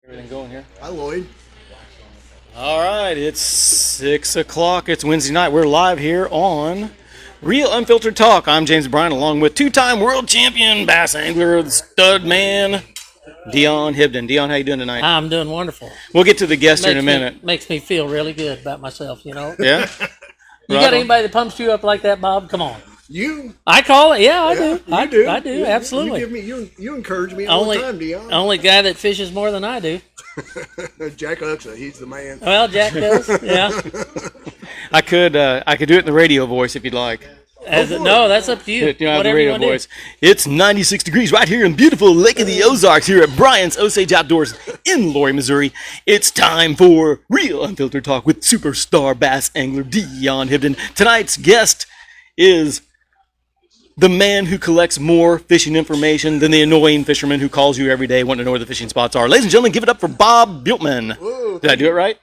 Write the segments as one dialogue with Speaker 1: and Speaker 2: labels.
Speaker 1: Everything going here?
Speaker 2: Hi, Lloyd.
Speaker 1: All right, it's 6 o'clock. It's Wednesday night. We're live here on Real Unfiltered Talk. I'm James Bryan, along with two-time world champion bass angler, the stud man, Dion Hibden. Dion, how you doing tonight?
Speaker 3: I'm doing wonderful.
Speaker 1: We'll get to the guest here in a minute.
Speaker 3: Makes me feel really good about myself, you know.
Speaker 1: Yeah?
Speaker 3: You got anybody that pumps you up like that, Bob? Come on.
Speaker 2: You?
Speaker 3: I call it. Yeah, I do.
Speaker 2: You do.
Speaker 3: I do. Absolutely.
Speaker 2: You encourage me all the time, Dion.
Speaker 3: Only guy that fishes more than I do.
Speaker 2: Jack Uxa, he's the man.
Speaker 3: Well, Jack does. Yeah.
Speaker 1: I could do it in the radio voice if you'd like.
Speaker 3: No, that's up to you.
Speaker 1: You know,
Speaker 3: Whatever
Speaker 1: the radio
Speaker 3: you want
Speaker 1: voice. It's 96 degrees right here in beautiful Lake of the Ozarks here at Bryant's Osage Outdoors in Laurie, Missouri. It's time for Real Unfiltered Talk with superstar bass angler Dion Hibden. Tonight's guest is the man who collects more fishing information than the annoying fisherman who calls you every day wanting to know where the fishing spots are. Ladies and gentlemen, give it up for Bob Bueltman.
Speaker 2: Whoa,
Speaker 1: Did I do it right?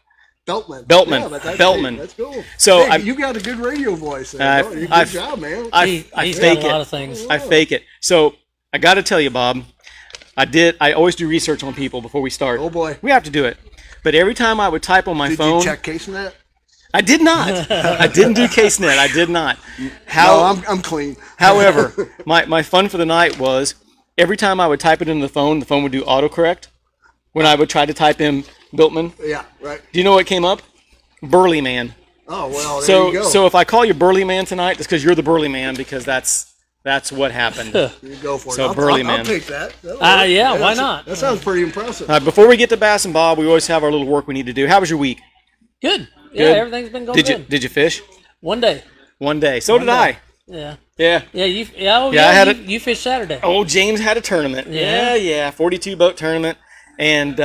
Speaker 2: Beltman.
Speaker 1: Beltman.
Speaker 2: Yeah,
Speaker 1: Beltman.
Speaker 2: That's cool.
Speaker 1: So
Speaker 2: hey, you got a good radio voice. Good job, man.
Speaker 1: I fake
Speaker 3: got a lot of things.
Speaker 1: I fake it. So I got to tell you, Bob, I always do research on people before we start.
Speaker 2: Oh, boy.
Speaker 1: We have to do it. But every time I would type on my phone.
Speaker 2: Did you check CaseNet?
Speaker 1: I did not. I didn't do CaseNet. I did not.
Speaker 2: No, I'm clean.
Speaker 1: However, my fun for the night was every time I would type it in the phone would do autocorrect. When I would try to type in Bueltman.
Speaker 2: Yeah, right.
Speaker 1: Do you know what came up? Burly Man.
Speaker 2: Oh, well, there you go.
Speaker 1: So if I call you Burly Man tonight, it's because you're the Burly Man, because that's what happened.
Speaker 2: You go for it.
Speaker 1: So Burly Man.
Speaker 2: I'll take that.
Speaker 3: Yeah, why not?
Speaker 2: That sounds pretty impressive.
Speaker 1: Before we get to Bass and Bob, we always have our little work we need to do. How was your week?
Speaker 3: Good. Yeah,
Speaker 1: Good?
Speaker 3: everything's been going good.
Speaker 1: Did you fish?
Speaker 3: One day.
Speaker 1: One day. So did I.
Speaker 3: Yeah.
Speaker 1: Yeah.
Speaker 3: Yeah, you fished Saturday.
Speaker 1: Oh, James had a tournament. Yeah. 42 boat tournament, and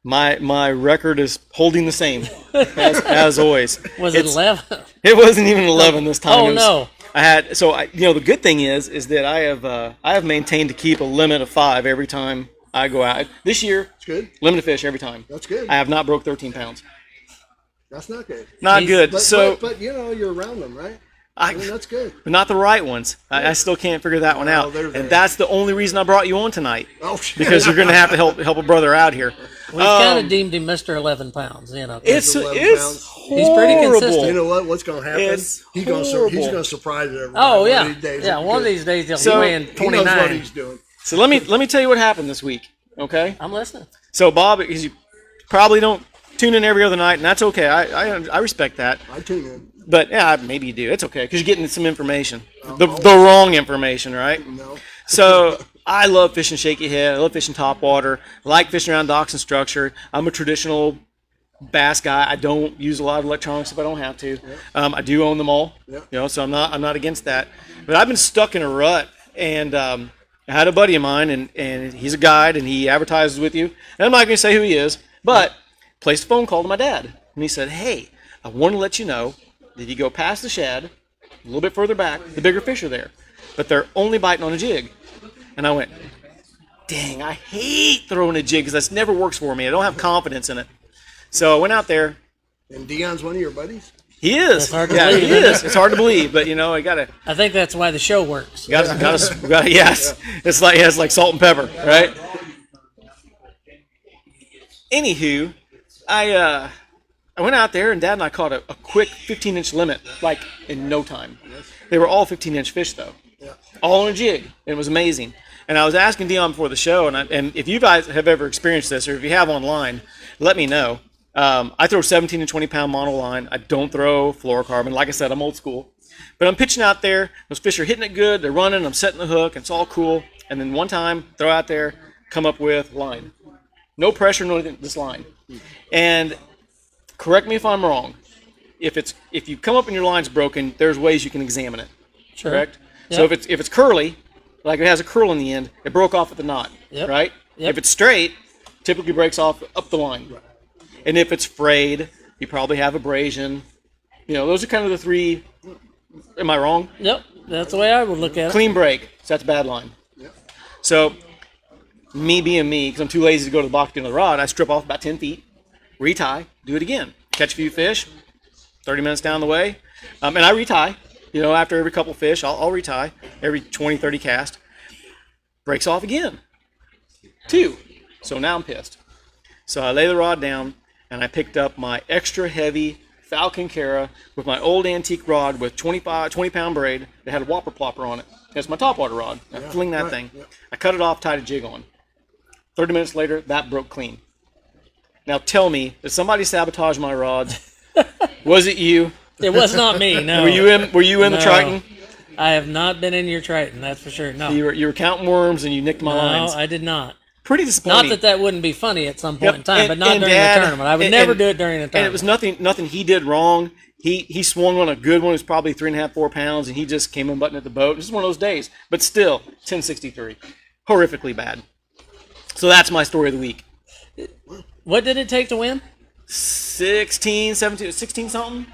Speaker 1: my record is holding the same as always.
Speaker 3: Was it 11?
Speaker 1: It wasn't even 11 this time.
Speaker 3: Oh, no.
Speaker 1: The good thing is that I have maintained to keep a limit of 5 every time I go out. This year,
Speaker 2: that's good.
Speaker 1: Limit of fish every time.
Speaker 2: That's good.
Speaker 1: I have not broke 13 pounds.
Speaker 2: That's not good.
Speaker 1: Not good.
Speaker 2: But you're around them, right? I mean, that's good.
Speaker 1: But not the right ones. I still can't figure that one out. And that's the only reason I brought you on tonight.
Speaker 2: Oh, shit.
Speaker 1: Because you're going to have to help a brother out here.
Speaker 3: We've kind of deemed him Mr. 11 pounds. You know,
Speaker 1: it's
Speaker 2: horrible.
Speaker 3: He's pretty consistent.
Speaker 2: You know what? What's going to happen? He's going to surprise everybody.
Speaker 3: Oh, yeah.
Speaker 2: One of these days.
Speaker 3: Yeah, one of these days he'll be weighing 29.
Speaker 2: He knows what he's doing.
Speaker 1: So let me tell you what happened this week, okay?
Speaker 3: I'm listening.
Speaker 1: So, Bob, because you probably don't tune in every other night, and that's okay. I respect that.
Speaker 2: I tune in.
Speaker 1: But, yeah, maybe you do. It's okay, because you're getting some information. The wrong information, right?
Speaker 2: No.
Speaker 1: So, I love fishing shaky head. I love fishing topwater. I like fishing around docks and structure. I'm a traditional bass guy. I don't use a lot of electronics if I don't have to. I do own them all, so I'm not against that. But I've been stuck in a rut, and I had a buddy of mine, and he's a guide, and he advertises with you. And I'm not going to say who he is, but placed a phone call to my dad. And he said, hey, I want to let you know that you go past the shad, a little bit further back, the bigger fish are there. But they're only biting on a jig. And I went, dang, I hate throwing a jig because that never works for me. I don't have confidence in it. So I went out there.
Speaker 2: And Dion's one of your buddies?
Speaker 1: He is.
Speaker 3: That's hard to believe,
Speaker 1: he is. It's hard to believe, but I gotta.
Speaker 3: I think that's why the show works.
Speaker 1: Yes. It's like salt and pepper, right? Anywho, I went out there, and Dad and I caught a quick 15-inch limit, like in no time. They were all 15-inch fish, though.
Speaker 2: Yeah.
Speaker 1: All on a jig. And it was amazing. And I was asking Dion before the show, and if you guys have ever experienced this, or if you have online, let me know. I throw 17 and 20-pound monoline. I don't throw fluorocarbon. Like I said, I'm old school. But I'm pitching out there. Those fish are hitting it good. They're running. I'm setting the hook. It's all cool. And then one time, throw out there, come up with line. No pressure, no anything, just line. And correct me if I'm wrong. If you come up and your line's broken, there's ways you can examine it.
Speaker 3: Sure.
Speaker 1: Correct?
Speaker 3: Yep.
Speaker 1: So if it's curly, like it has a curl in the end, it broke off at the knot.
Speaker 3: Yep.
Speaker 1: Right?
Speaker 3: Yep.
Speaker 1: If it's straight, typically breaks off up the line. Right. And if it's frayed, you probably have abrasion. Those are kind of the three. Am I wrong?
Speaker 3: Yep, that's the way I would look at it.
Speaker 1: Clean break, so that's a bad line.
Speaker 2: Yep.
Speaker 1: So, me being me, because I'm too lazy to go to the box to the rod, I strip off about 10 feet, retie, do it again. Catch a few fish, 30 minutes down the way. And I retie. After every couple fish, I'll retie every 20, 30 cast. Breaks off again. 2. So now I'm pissed. So I lay the rod down, and I picked up my extra heavy Falcon Cara with my old antique rod with 20-pound braid that had a whopper plopper on it. That's my topwater rod. I fling that thing. Yeah. I cut it off, tied a jig on. 30 minutes later, that broke clean. Now tell me, did somebody sabotage my rods? Was it you?
Speaker 3: It was not me. No.
Speaker 1: Were you in the Triton?
Speaker 3: I have not been in your Triton. That's for sure. No.
Speaker 1: You were counting worms and you nicked my lines.
Speaker 3: No, I did not.
Speaker 1: Pretty disappointing.
Speaker 3: Not that wouldn't be funny at some point in time, but not during the tournament. I would never do it during the tournament.
Speaker 1: And it was nothing he did wrong. He swung on a good one. It was probably 3.5, 4 pounds, and he just came unbuttoned at the boat. It was one of those days. But still, 1063. Horrifically bad. So that's my story of the week.
Speaker 3: What did it take to win?
Speaker 1: 16, 17, 16 something?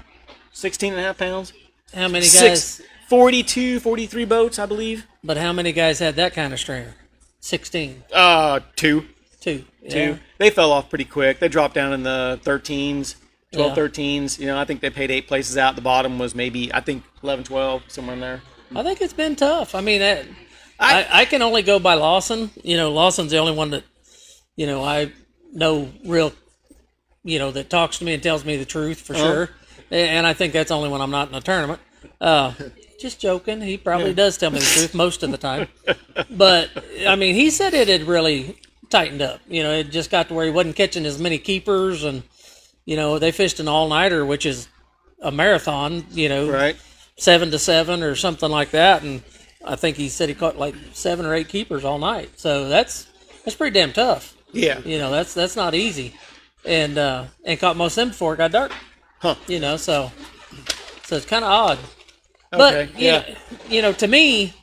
Speaker 1: 16.5 pounds.
Speaker 3: How many guys?
Speaker 1: 42, 43 boats, I believe.
Speaker 3: But how many guys had that kind of stringer? 16.
Speaker 1: Two.
Speaker 3: Yeah.
Speaker 1: Two. They fell off pretty quick. They dropped down in the 13s, 12,
Speaker 3: Yeah.
Speaker 1: 13s. You know, I think they paid 8 places out. The bottom was maybe, I think, 11, 12, somewhere in there.
Speaker 3: I think it's been tough. I mean, I can only go by Lawson. You know, Lawson's the only one that, you know, I know real, you know, that talks to me and tells me the truth for sure. And I think that's the only when I'm not in a tournament. Just joking. He probably does tell me the truth most of the time. But, I mean, he said it had really tightened up. You know, it just got to where he wasn't catching as many keepers. And, you know, they fished an all-nighter, which is a marathon, you know,
Speaker 1: Right.
Speaker 3: 7 to 7 or something like that. And I think he said he caught like 7 or 8 keepers all night. So that's pretty damn tough.
Speaker 1: Yeah.
Speaker 3: You know, that's not easy. And caught most of them before it got dark.
Speaker 1: Huh.
Speaker 3: You know, so it's kind of odd.
Speaker 1: Okay.
Speaker 3: But, you know, to me,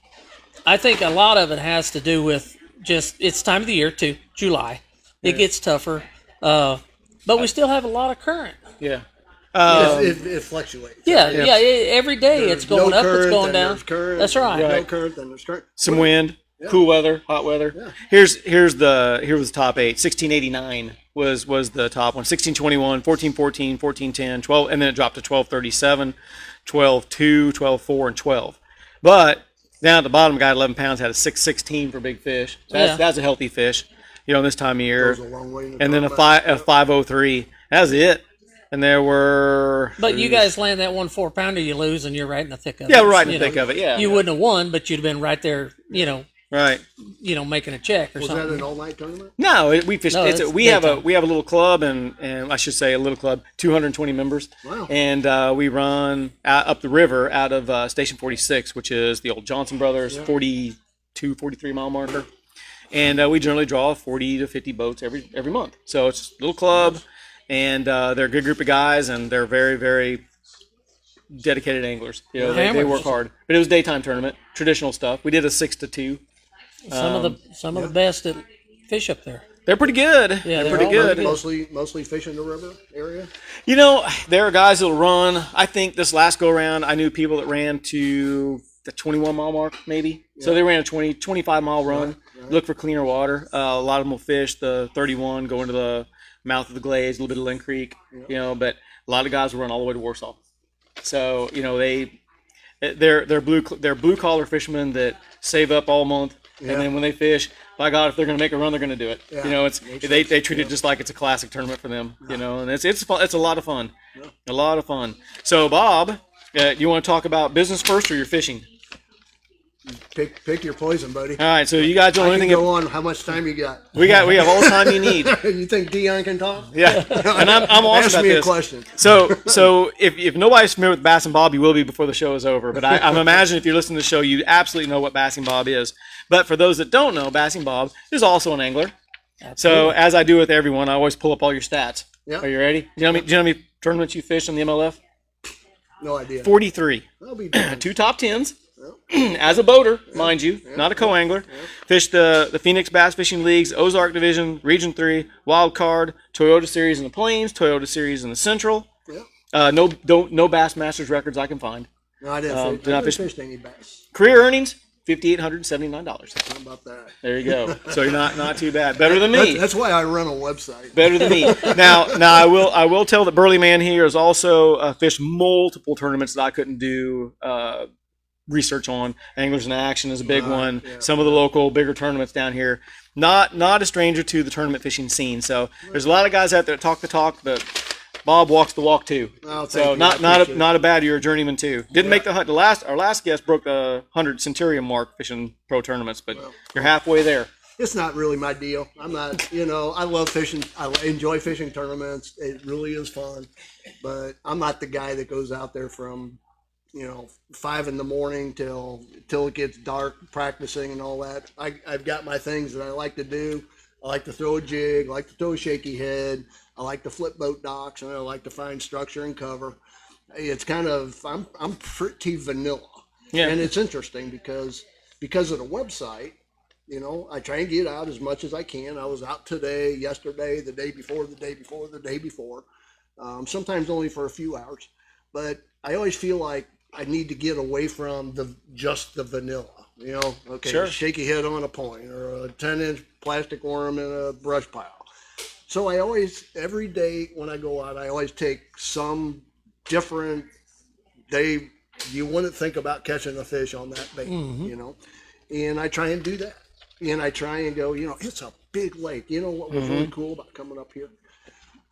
Speaker 3: I think a lot of it has to do with just, it's time of the year too, July. It gets tougher. But we still have a lot of current.
Speaker 1: Yeah.
Speaker 2: It fluctuates.
Speaker 3: Yeah. Every day it's going up, it's going down.
Speaker 2: Current,
Speaker 3: That's right.
Speaker 2: No current, then there's current.
Speaker 1: Some wind, cool weather, hot weather.
Speaker 2: Yeah.
Speaker 1: Here was the top 8. 1689 was the top one. 1621, 1414, 1410, 12, and then it dropped to 1237, 12.2, 12.4, and 12. But down at the bottom, a guy at 11 pounds had a 616 for big fish. That's a healthy fish, you know, this time of year.
Speaker 2: Goes a long way in the
Speaker 1: And then a
Speaker 2: combat.
Speaker 1: 503. That was it. And there were.
Speaker 3: But you guys land that 1 4-pounder, you lose, and you're right in the thick of it.
Speaker 1: Yeah, we're right in
Speaker 3: You
Speaker 1: the
Speaker 3: know,
Speaker 1: thick of it. Yeah.
Speaker 3: You wouldn't have won, but you'd have been right there, you know,
Speaker 1: Right.
Speaker 3: making a check or
Speaker 2: Was
Speaker 3: something.
Speaker 2: that an all-night tournament?
Speaker 1: No, we fished.
Speaker 3: No,
Speaker 1: We have a
Speaker 3: daytime.
Speaker 1: little club, and I should say a little club, 220 members.
Speaker 2: Wow.
Speaker 1: And we run up the river out of Station 46, which is the old Johnson Brothers 42, 43 mile marker. And we generally draw 40 to 50 boats every month. So it's a little club, and they're a good group of guys, and they're very, very dedicated anglers. You know, they work hard. But it was a daytime tournament, traditional stuff. We did a 6 to 2.
Speaker 3: Some of the best that fish up there.
Speaker 1: They're pretty good.
Speaker 3: Yeah,
Speaker 1: they're
Speaker 3: they're
Speaker 1: pretty
Speaker 3: all
Speaker 1: good.
Speaker 2: Mostly fishing the river area.
Speaker 1: You know, there are guys that'll run. I think this last go around, I knew people that ran to the 21 mile mark, maybe. Yeah. So they ran a 25 mile run, look for cleaner water. A lot of them will fish the 31, go into the mouth of the Glades, a little bit of Lynn Creek, you know, but a lot of guys will run all the way to Warsaw. So, you know, they're blue collar fishermen that save up all month. And then when they fish, by God, if they're going to make a run, they're going to do it. Yeah. You know, they treat it just like it's a classic tournament for them. You know, and it's a lot of fun, a lot of fun. So, Bob, you want to talk about business first or your fishing?
Speaker 2: Pick your poison, buddy.
Speaker 1: All right, so you guys don't know anything.
Speaker 2: Go on. How much time you got?
Speaker 1: We have all the time you need.
Speaker 2: You think Dion can talk?
Speaker 1: Yeah, and I'm awesome
Speaker 2: Ask
Speaker 1: about
Speaker 2: me
Speaker 1: this.
Speaker 2: a question.
Speaker 1: So if nobody's familiar with Bass and Bob, you will be before the show is over. But I'm imagining if you're listening to the show, you absolutely know what Bass and Bob is. But for those that don't know, Bass and Bob is also an angler. Absolutely. So as I do with everyone, I always pull up all your stats. Yeah. Are you ready? Do you know how many tournaments you fished on the MLF?
Speaker 2: No idea.
Speaker 1: 43.
Speaker 2: I'll be done.
Speaker 1: 2 top 10s. As a boater, mind you, not a co-angler. Fished the Phoenix Bass Fishing League's Ozark Division, Region 3, Wild Card, Toyota Series in the Plains, Toyota Series in the Central. No Bass Masters records I can find.
Speaker 2: No, I didn't fish any bass.
Speaker 1: Career earnings, $5,879.
Speaker 2: How about that?
Speaker 1: There you go. So you're not too bad. Better than me.
Speaker 2: That's why I run a website.
Speaker 1: Better than me. Now I will tell that Burley Man here has also fished multiple tournaments that I couldn't do research on. Anglers in Action is a big one. Yeah. Some of the local bigger tournaments down here. Not a stranger to the tournament fishing scene. So there's a lot of guys out there that talk the talk, but Bob walks the walk too.
Speaker 2: Oh,
Speaker 1: so not a bad. You're a journeyman too. Didn't make the hunt. Our last guest broke the 100 Centurion mark fishing pro tournaments, but you're halfway there.
Speaker 2: It's not really my deal. I'm not, I love fishing. I enjoy fishing tournaments. It really is fun, but I'm not the guy that goes out there from 5 a.m. till it gets dark practicing and all that. I've got my things that I like to do. I like to throw a jig. I like to throw a shaky head. I like to flip boat docks, and I like to find structure and cover. It's kind of I'm pretty vanilla, and it's interesting because of the website. I try and get out as much as I can. I was out today, yesterday, the day before, the day before, the day before. Sometimes only for a few hours, but I always feel like I need to get away from just the vanilla. Shaky head on a point or a 10-inch plastic worm in a brush pile. So I always, every day when I go out, I always take some different day. You wouldn't think about catching a fish on that bait, and I try and do that. And I try and go, it's a big lake. You know what was really cool about coming up here?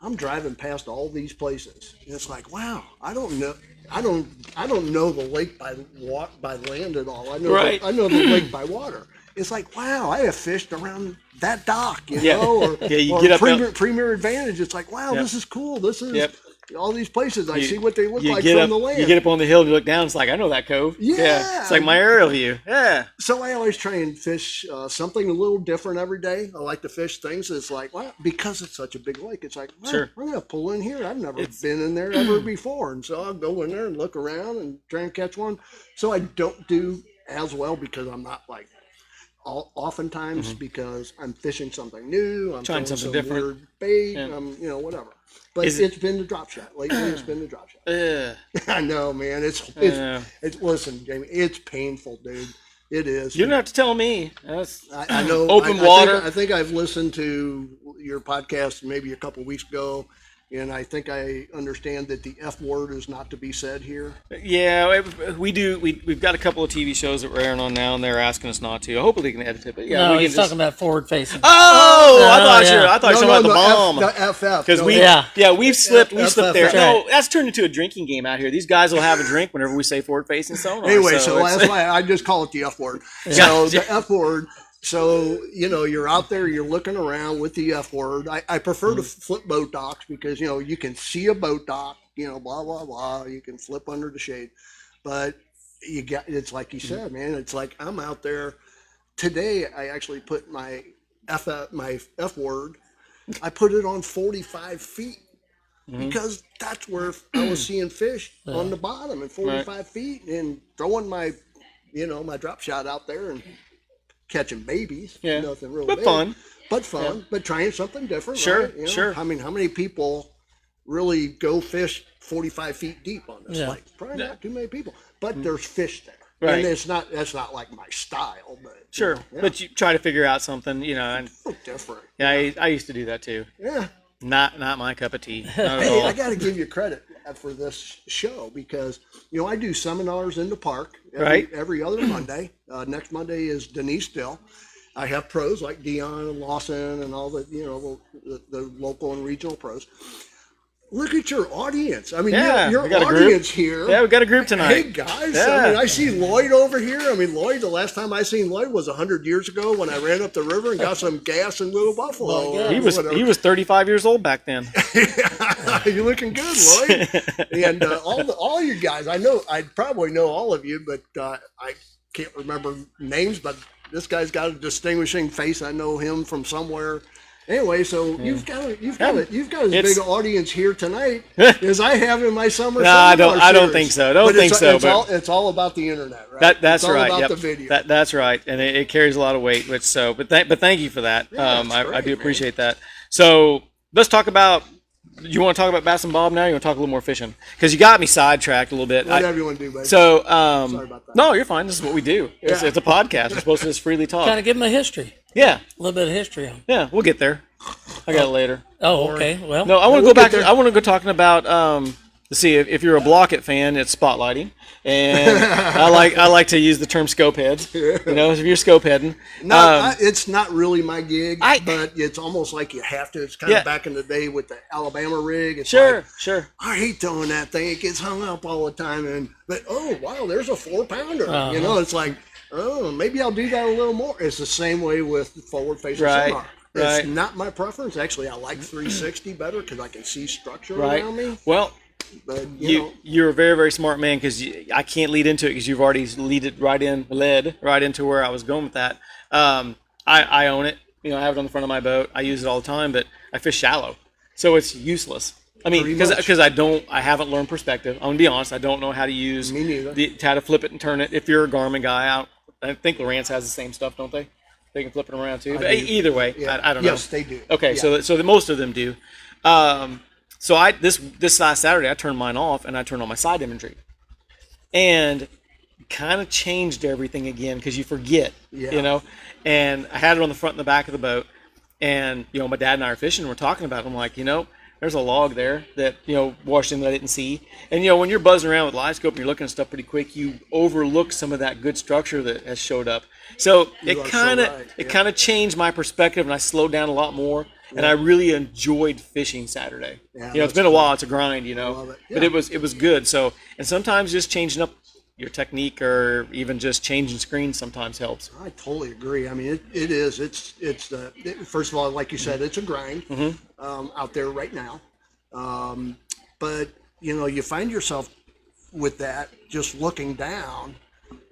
Speaker 2: I'm driving past all these places, and it's like, wow, I don't know the lake by land at all. I know the lake by water. It's like, wow, I have fished around that dock, you get up Premier Advantage. It's like, wow, this is cool. This is all these places. I see what they look like from the land.
Speaker 1: You get up on the hill and you look down. It's like, I know that cove.
Speaker 2: Yeah.
Speaker 1: It's like my aerial view. Yeah.
Speaker 2: So I always try and fish something a little different every day. I like to fish things that's like, well, because it's such a big lake, it's like, well, I'm going to pull in here. I've never been in there ever before. And so I'll go in there and look around and try and catch one. So I don't do as well because I'm not like, oftentimes because I'm fishing something new. I'm
Speaker 1: trying something different.
Speaker 2: Weird bait. Whatever. But it's been the drop shot. Lately, it's been the drop shot. I know, man. It's listen, Jamie, it's painful, dude. It is.
Speaker 1: You don't have to tell me.
Speaker 2: I know.
Speaker 1: Open water.
Speaker 2: I think I've listened to your podcast maybe a couple weeks ago, and I think I understand that the F word is not to be said here.
Speaker 1: Yeah, we do. We've got a couple of TV shows that we're airing on now, and they're asking us not to. Hopefully, we can edit it. But
Speaker 3: no, he's talking about forward facing.
Speaker 1: Oh, I thought you were talking about the bomb.
Speaker 2: The FF.
Speaker 1: Because we've slipped. We slipped there. No, that's turned into a drinking game out here. These guys will have a drink whenever we say forward facing sonar.
Speaker 2: Anyway, so that's why I just call it the F word. So the F word. So, you're out there, you're looking around with the F word. I prefer to flip boat docks because, you can see a boat dock, blah, blah, blah. You can flip under the shade. But it's like you said, man, it's like I'm out there. Today, I actually put my F word, I put it on 45 feet because that's where I was seeing fish on the bottom at 45 feet and throwing my drop shot out there and catching babies, nothing really big. Fun, but trying something different.
Speaker 1: Sure,
Speaker 2: right?
Speaker 1: Sure.
Speaker 2: I mean, how many people really go fish 45 feet deep on this lake? Probably not too many people, but there's fish there.
Speaker 1: Right.
Speaker 2: And that's not like my style, but
Speaker 1: sure. But you try to figure out something, and
Speaker 2: different.
Speaker 1: Yeah, I used to do that too.
Speaker 2: Yeah.
Speaker 1: Not my cup of tea.
Speaker 2: Hey, I got to give you credit for this show because I do seminars in the park every other Monday. Next Monday is Denise Dill. I have pros like Dion and Lawson and all the the local and regional pros. Look at your audience. I mean, your audience here.
Speaker 1: Yeah, we got a group tonight.
Speaker 2: Hey, guys. Yeah. I mean, I see Lloyd over here. I mean, Lloyd, the last time I seen Lloyd was 100 years ago when I ran up the river and got some gas in Little Buffalo.
Speaker 1: He was 35 years old back then.
Speaker 2: You're looking good, Lloyd. And all you guys, I probably know all of you, but I can't remember names, but this guy's got a distinguishing face. I know him from somewhere. Anyway, so you've got as big an audience here tonight as I have in my summer.
Speaker 1: No, I don't think so.
Speaker 2: It's all about the internet, right?
Speaker 1: That's right.
Speaker 2: All about the video.
Speaker 1: That's right, and it carries a lot of weight. But thank you for that. I do appreciate that. So let's talk about. You want to talk about Bass and Bob now? Or you want to talk a little more fishing? Because you got me sidetracked a little bit.
Speaker 2: Whatever you want to do, baby.
Speaker 1: So,
Speaker 2: sorry about that.
Speaker 1: No, you're fine. This is what we do.
Speaker 2: Yeah.
Speaker 1: It's a podcast. We're supposed to just freely talk.
Speaker 3: Kind of give them a history.
Speaker 1: Yeah.
Speaker 3: A little bit of history on.
Speaker 1: Yeah, we'll get there. I got it later.
Speaker 3: Oh, okay. Well,
Speaker 1: no, I want to go back. I want to go talking about See, if you're a Block It fan, it's spotlighting, and I like to use the term scope heads. You know, if you're scope heading,
Speaker 2: No, it's not really my gig, but it's almost like you have to. It's kind of back in the day with the Alabama rig. It's
Speaker 1: sure.
Speaker 2: I hate throwing that thing. It gets hung up all the time, but oh wow, there's a 4-pounder. You know, it's like, oh, maybe I'll do that a little more. It's the same way with forward facing sonar. It's not my preference. Actually, I like 360 better because I can see structure around me.
Speaker 1: Well,
Speaker 2: but
Speaker 1: you're a very, very smart man, because I can't lead into it because you've already led right into where I was going with that. I own it. You know, I have it on the front of my boat. I use it all the time, but I fish shallow, so it's useless. I mean, because I haven't learned perspective. I'm gonna be honest. I don't know how to use how to flip it and turn it. If you're a Garmin guy, I think Lowrance has the same stuff, don't they? They can flip it around too. But either way, I don't know.
Speaker 2: Yes, they do.
Speaker 1: Okay, so most of them do. So this last Saturday I turned mine off and I turned on my side imagery, and kind of changed everything again because you forget, you know. And I had it on the front and the back of the boat, and you know, my dad and I are fishing and we're talking about it. I'm like, you know, there's a log there that, you know, washed in that I didn't see. And you know, when you're buzzing around with live scope and you're looking at stuff pretty quick, you overlook some of that good structure that has showed up. So it kind of changed my perspective, and I slowed down a lot more. And I really enjoyed fishing Saturday. Yeah, you know, it's been a while. It's a grind, you know, but it was good. So, and sometimes just changing up your technique, or even just changing screens, sometimes helps.
Speaker 2: I totally agree. I mean, it is. First of all, like you said, it's a grind out there right now. But you know, you find yourself with that just looking down.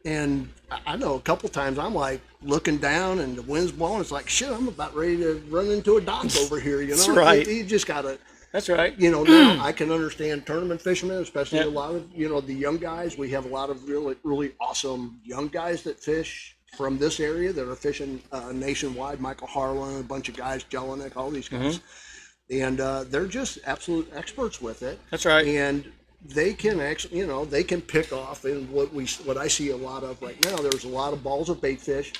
Speaker 2: And I know a couple times I'm like looking down and the wind's blowing. It's like, shit, I'm about ready to run into a dock over here. You know,
Speaker 1: that's right.
Speaker 2: You just gotta.
Speaker 1: That's right.
Speaker 2: You know, now I can understand tournament fishermen, especially a lot of, you know, the young guys. We have a lot of really, really awesome young guys that fish from this area that are fishing nationwide. Michael Harlan, a bunch of guys, Jelinek, all these guys, and they're just absolute experts with it.
Speaker 1: That's right.
Speaker 2: And they can actually, you know, they can pick off in what I see a lot of right now. There's a lot of balls of bait fish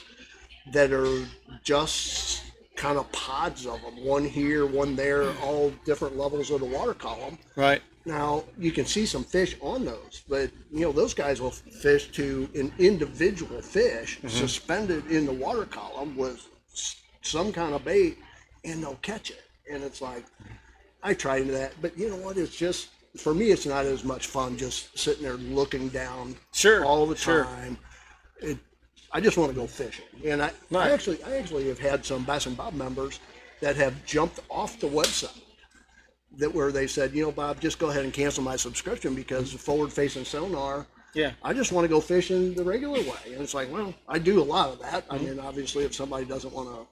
Speaker 2: that are just kind of pods of them, one here, one there, all different levels of the water column.
Speaker 1: Right.
Speaker 2: Now you can see some fish on those, but you know, those guys will fish to an individual fish suspended in the water column with some kind of bait, and they'll catch it. And it's like, I tried that, but you know what? It's just, for me, it's not as much fun just sitting there looking down all the time. I just want to go fishing. And I actually have had some Bass and Bob members that have jumped off the website where they said, you know, Bob, just go ahead and cancel my subscription because the forward-facing sonar, I just want to go fishing the regular way. And it's like, well, I do a lot of that. I mean, obviously, if somebody doesn't want to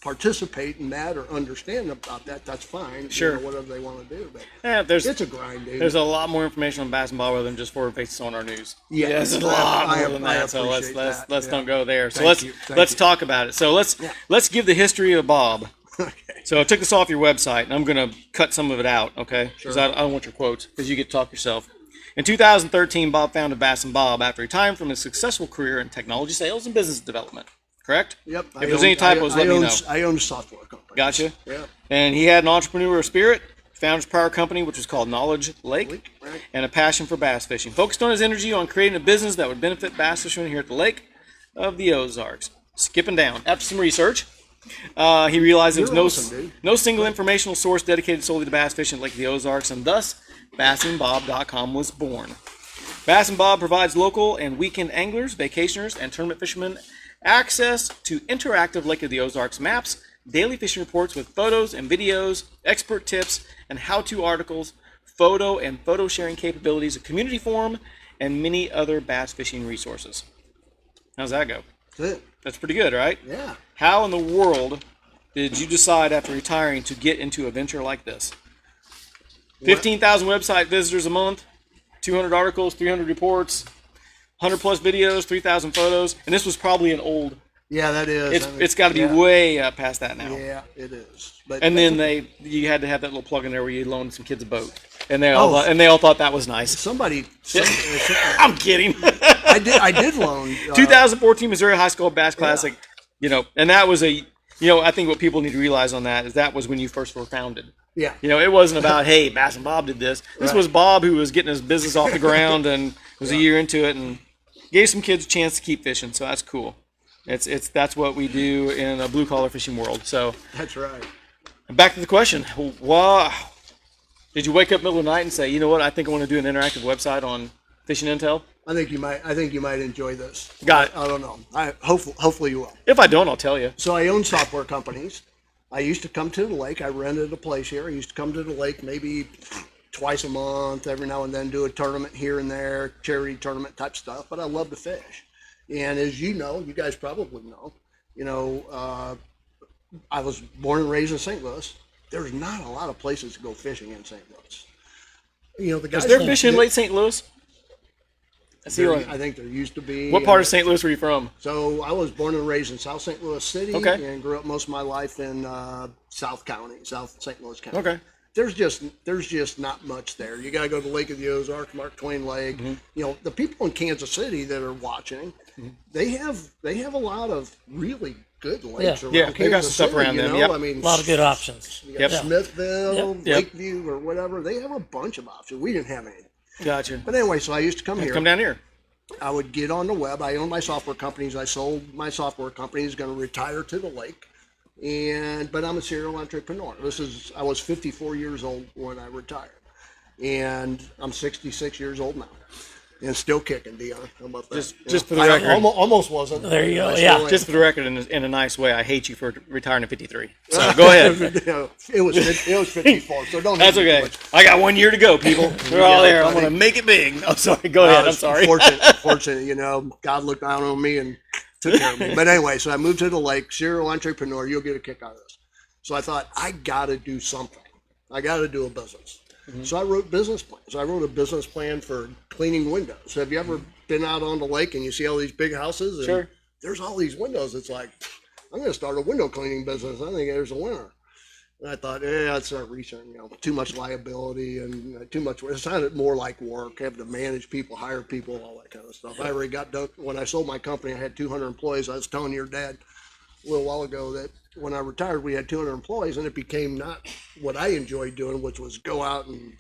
Speaker 2: participate in that or understand about that, that's fine.
Speaker 1: Sure.
Speaker 2: You know, whatever they want to do. But
Speaker 1: it's
Speaker 2: a grind, dude.
Speaker 1: There's a lot more information on Bass and Bob than just forward-facing sonar news.
Speaker 2: Yeah,
Speaker 1: there's a lot more than that. So let's don't go there. So let's talk about it. So let's give the history of Bob.
Speaker 2: Okay.
Speaker 1: So I took this off your website, and I'm going to cut some of it out, okay? Because I don't want your quotes, because you get to talk yourself. In 2013, Bob founded Bass and Bob after retiring from a successful career in technology sales and business development. Correct?
Speaker 2: Yep.
Speaker 1: If there's any typos, let me know.
Speaker 2: I owned a software company.
Speaker 1: Gotcha.
Speaker 2: Yeah.
Speaker 1: And he had an entrepreneurial spirit, founded his prior company, which was called Knowledge Lake, and a passion for bass fishing. Focused on his energy on creating a business that would benefit bass fishermen here at the lake of the Ozarks. Skipping down. After some research, he realized there was no single informational source dedicated solely to bass fishing at Lake of the Ozarks, and thus bassandbob.com was born. Bass and Bob provides local and weekend anglers, vacationers, and tournament fishermen access to interactive Lake of the Ozarks maps, daily fishing reports with photos and videos, expert tips, and how-to articles, photo and photo sharing capabilities, a community forum, and many other bass fishing resources. How's that go?
Speaker 2: Good.
Speaker 1: That's pretty good, right?
Speaker 2: Yeah.
Speaker 1: How in the world did you decide after retiring to get into a venture like this? 15,000 website visitors a month, 200 articles, 300 reports, 100 plus videos, 3,000 photos, and this was probably an old.
Speaker 2: Yeah, that is.
Speaker 1: It's got to be way past that now.
Speaker 2: Yeah, it is. But
Speaker 1: and then you had to have that little plug in there where you loaned some kids a boat, and they all thought that was nice. I'm kidding.
Speaker 2: I did loan
Speaker 1: 2014 Missouri High School Bass Classic, you know, and that was I think what people need to realize on that is that was when you first were founded.
Speaker 2: Yeah.
Speaker 1: You know, it wasn't about, hey, Bass and Bob did this. This was Bob who was getting his business off the ground and was a year into it and gave some kids a chance to keep fishing. So that's cool. That's what we do in a blue collar fishing world. So
Speaker 2: That's right.
Speaker 1: back to the question. Wow. Did you wake up middle of the night and say, you know what, I think I want to do an interactive website on fishing intel?
Speaker 2: I think you might enjoy this.
Speaker 1: Got it.
Speaker 2: I don't know. Hopefully you will.
Speaker 1: If I don't, I'll tell you.
Speaker 2: So I own software companies. I used to come to the lake. I rented a place here. I used to come to the lake maybe twice a month, every now and then do a tournament here and there, charity tournament type stuff. But I love to fish. And as you know, you guys probably know, I was born and raised in St. Louis. There's not a lot of places to go fishing in St. Louis. You know, the guys.
Speaker 1: Is there fishing in Lake St. Louis?
Speaker 2: I think there used to be.
Speaker 1: What part of St. Louis were you from?
Speaker 2: So I was born and raised in South St. Louis City, and grew up most of my life in South County, South St. Louis County.
Speaker 1: Okay.
Speaker 2: There's just not much there. You got to go to Lake of the Ozarks, Mark Twain Lake.
Speaker 1: Mm-hmm.
Speaker 2: You know, the people in Kansas City that are watching, they have a lot of really good lakes around Kansas
Speaker 1: they got some stuff
Speaker 2: City,
Speaker 1: around them.
Speaker 2: know?
Speaker 1: Yep.
Speaker 2: I mean,
Speaker 3: A lot of good options.
Speaker 2: you got Smithville,
Speaker 1: Yep.
Speaker 2: Lakeview, or whatever. They have a bunch of options. We didn't have any.
Speaker 1: Gotcha.
Speaker 2: But anyway, so I used to come here.
Speaker 1: Come down here.
Speaker 2: I would get on the web. I own my software companies. I sold my software companies, going to retire to the lake. But I'm a serial entrepreneur. I was 54 years old when I retired. And I'm 66 years old now. And still kicking, Dion. How about that?
Speaker 1: Just for the record.
Speaker 2: Almost wasn't.
Speaker 3: There you go.
Speaker 2: I
Speaker 3: Yeah.
Speaker 2: still am.
Speaker 1: Just for the record, in a nice way, I hate you for retiring at 53. So go ahead.
Speaker 2: It was 54, so don't.
Speaker 1: That's
Speaker 2: hate me too
Speaker 1: okay.
Speaker 2: much.
Speaker 1: I got 1 year to go, people. We're all there. I'm
Speaker 2: buddy.
Speaker 1: going to make it big. I'm sorry. Go ahead. I'm sorry.
Speaker 2: Fortunate, God looked down on me and took care of me. But anyway, so I moved to the lake, serial entrepreneur. You'll get a kick out of this. So I thought, I got to do something. I got to do a business. So I wrote business plans. I wrote a business plan for cleaning windows. Have you ever been out on the lake and you see all these big houses? And
Speaker 1: Sure.
Speaker 2: There's all these windows. It's like, I'm going to start a window cleaning business. I think there's a winner. And I thought, I'd start researching, too much liability and too much. It sounded more like work, having to manage people, hire people, all that kind of stuff. I already got done. When I sold my company, I had 200 employees. I was telling your dad a little while ago that when I retired, we had 200 employees, and it became not what I enjoyed doing, which was go out and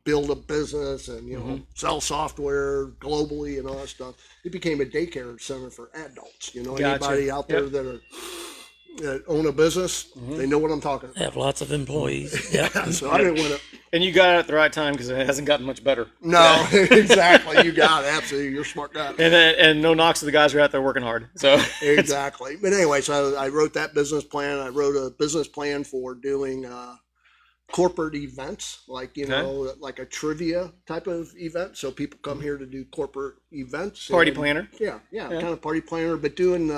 Speaker 2: build a business and, sell software globally and all that stuff. It became a daycare center for adults.
Speaker 1: Gotcha.
Speaker 2: Anybody out there that own a business, they know what I'm talking about.
Speaker 3: Have lots of employees. Yeah.
Speaker 2: So I didn't want to.
Speaker 1: And you got it at the right time because it hasn't gotten much better.
Speaker 2: No, exactly. You got it. Absolutely. You're a smart guy.
Speaker 1: And no knocks to the guys who are out there working hard. So
Speaker 2: Exactly. But anyway, so I wrote that business plan. I wrote a business plan for doing corporate events, like like a trivia type of event. So people come here to do corporate events.
Speaker 1: Party planner.
Speaker 2: Yeah, kind of party planner, but doing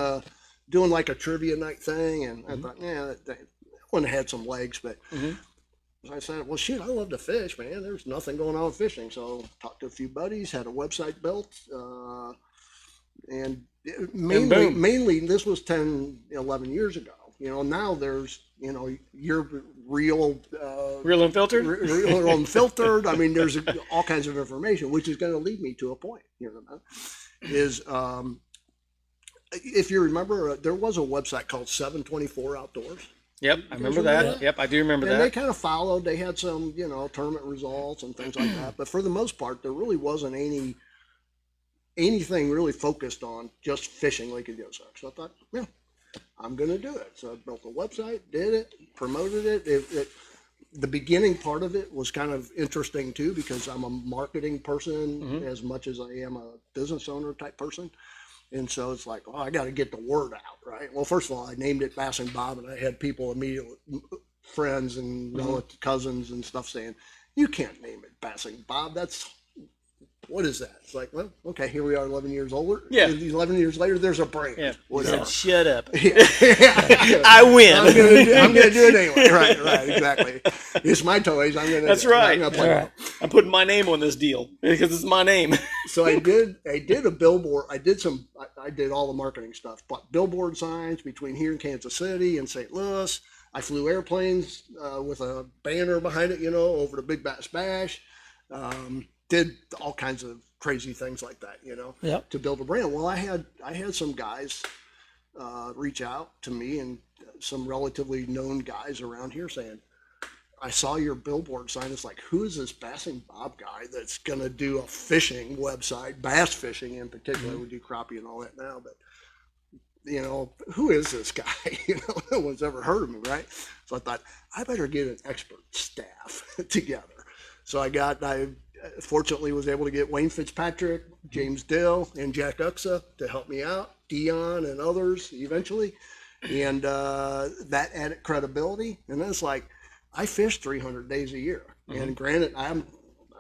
Speaker 2: like a trivia night thing. And I thought, that one had some legs, but. I said, well, shoot, I love to fish, man. There's nothing going on with fishing. So talked to a few buddies, had a website built, and mainly this was 10, 11 years ago. Now there's, your real
Speaker 1: unfiltered.
Speaker 2: Real unfiltered. I mean, there's all kinds of information, which is going to lead me to a point here in a minute. If you remember, there was a website called 724 Outdoors.
Speaker 1: Yep, I remember that. Yep, I do remember
Speaker 2: And
Speaker 1: that.
Speaker 2: they kind of followed. They had some, tournament results and things like that. But for the most part, there really wasn't anything really focused on just fishing Lake of the Ozarks. So I thought, I'm going to do it. So I built a website, did it, promoted it. The beginning part of it was kind of interesting too, because I'm a marketing person as much as I am a business owner type person. And so it's like, I got to get the word out, right? Well, first of all, I named it Bass and Bob, and I had people immediately, friends and cousins and stuff saying, you can't name it Bass and Bob. What is that? It's like, well, okay, here we are 11 years older.
Speaker 1: Yeah.
Speaker 2: 11 years later, there's a brand.
Speaker 1: Yeah.
Speaker 2: Whatever.
Speaker 1: Shut up.
Speaker 2: Yeah.
Speaker 1: I win.
Speaker 2: I'm gonna do it anyway. Right, exactly. It's my toys.
Speaker 1: That's right.
Speaker 2: I'm gonna play them.
Speaker 1: I'm putting my name on this deal because it's my name.
Speaker 2: So I did a billboard. I did all the marketing stuff. Bought billboard signs between here and Kansas City and St. Louis. I flew airplanes with a banner behind it, over the Big Bass Bash. Did all kinds of crazy things like that, to build a brand. Well, I had some guys reach out to me, and some relatively known guys around here saying, I saw your billboard sign. It's like, who is this Bassing Bob guy that's going to do a fishing website, bass fishing in particular? We do crappie and all that now, but who is this guy? No one's ever heard of him, right? So I thought, I better get an expert staff together. So I fortunately was able to get Wayne Fitzpatrick, James Dill, and Jack Uxa to help me out, Dion and others eventually. And that added credibility. And then it's like, I fish 300 days a year. And granted, I'm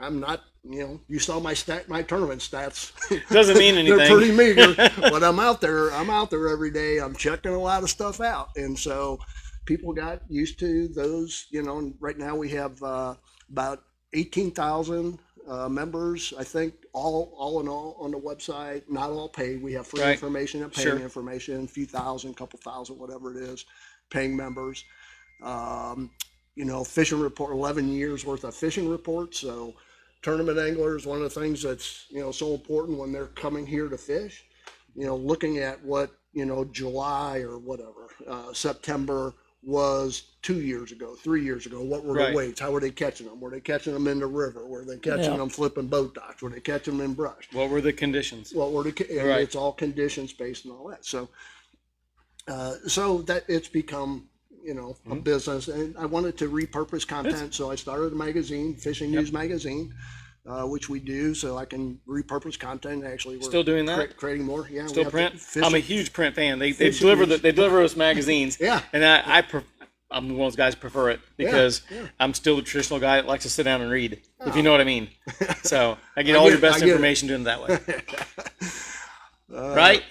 Speaker 2: not, you saw my tournament stats.
Speaker 1: Doesn't mean anything.
Speaker 2: They're pretty meager, but I'm out there every day. I'm checking a lot of stuff out. And so people got used to those, and right now we have about 18,000 members, I think, all in all on the website. Not all paid. We have free information and paying information, a few thousand, couple thousand, whatever it is, paying members. Fishing report, 11 years worth of fishing reports. So tournament anglers, one of the things that's, so important when they're coming here to fish, looking at what, July or whatever, September was 2 years ago, 3 years ago. What were the weights? How were they catching them? Were they catching them in the river? Were they catching them flipping boat docks? Were they catching them in brush?
Speaker 1: What were the conditions?
Speaker 2: It's all conditions based and all that. So, so that it's become, a business, and I wanted to repurpose content. So I started a magazine, Fishing News Magazine, which we do, so I can repurpose content. Actually, we're
Speaker 1: still doing that,
Speaker 2: creating more. Yeah,
Speaker 1: still print. I'm a huge print fan. They deliver us magazines.
Speaker 2: Yeah,
Speaker 1: and I'm one of those guys who prefer it because I'm still the traditional guy that likes to sit down and read, if you know what I mean. So I get all your best information doing it that way. Right?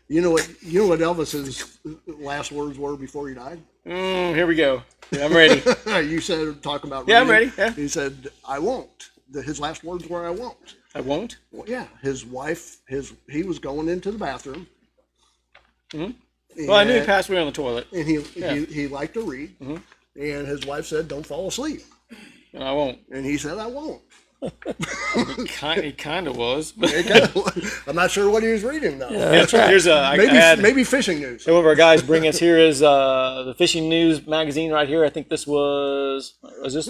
Speaker 2: You know what Elvis's last words were before he died?
Speaker 1: Here we go. Yeah, I'm ready.
Speaker 2: You said, talk about reading.
Speaker 1: Yeah, I'm ready. Yeah.
Speaker 2: He said, I won't. His last words were, I won't.
Speaker 1: I won't?
Speaker 2: Well, yeah. His wife, he was going into the bathroom.
Speaker 1: Well, I knew he passed away on the toilet.
Speaker 2: And he liked to read. And his wife said, don't fall asleep.
Speaker 1: And I won't.
Speaker 2: And he said, I won't.
Speaker 1: He kind of was.
Speaker 2: I'm not sure what he was reading though.
Speaker 1: Yeah, that's right. Here's
Speaker 2: maybe fishing news.
Speaker 1: One of our guys bring us here is the Fishing News magazine right here. I think this was this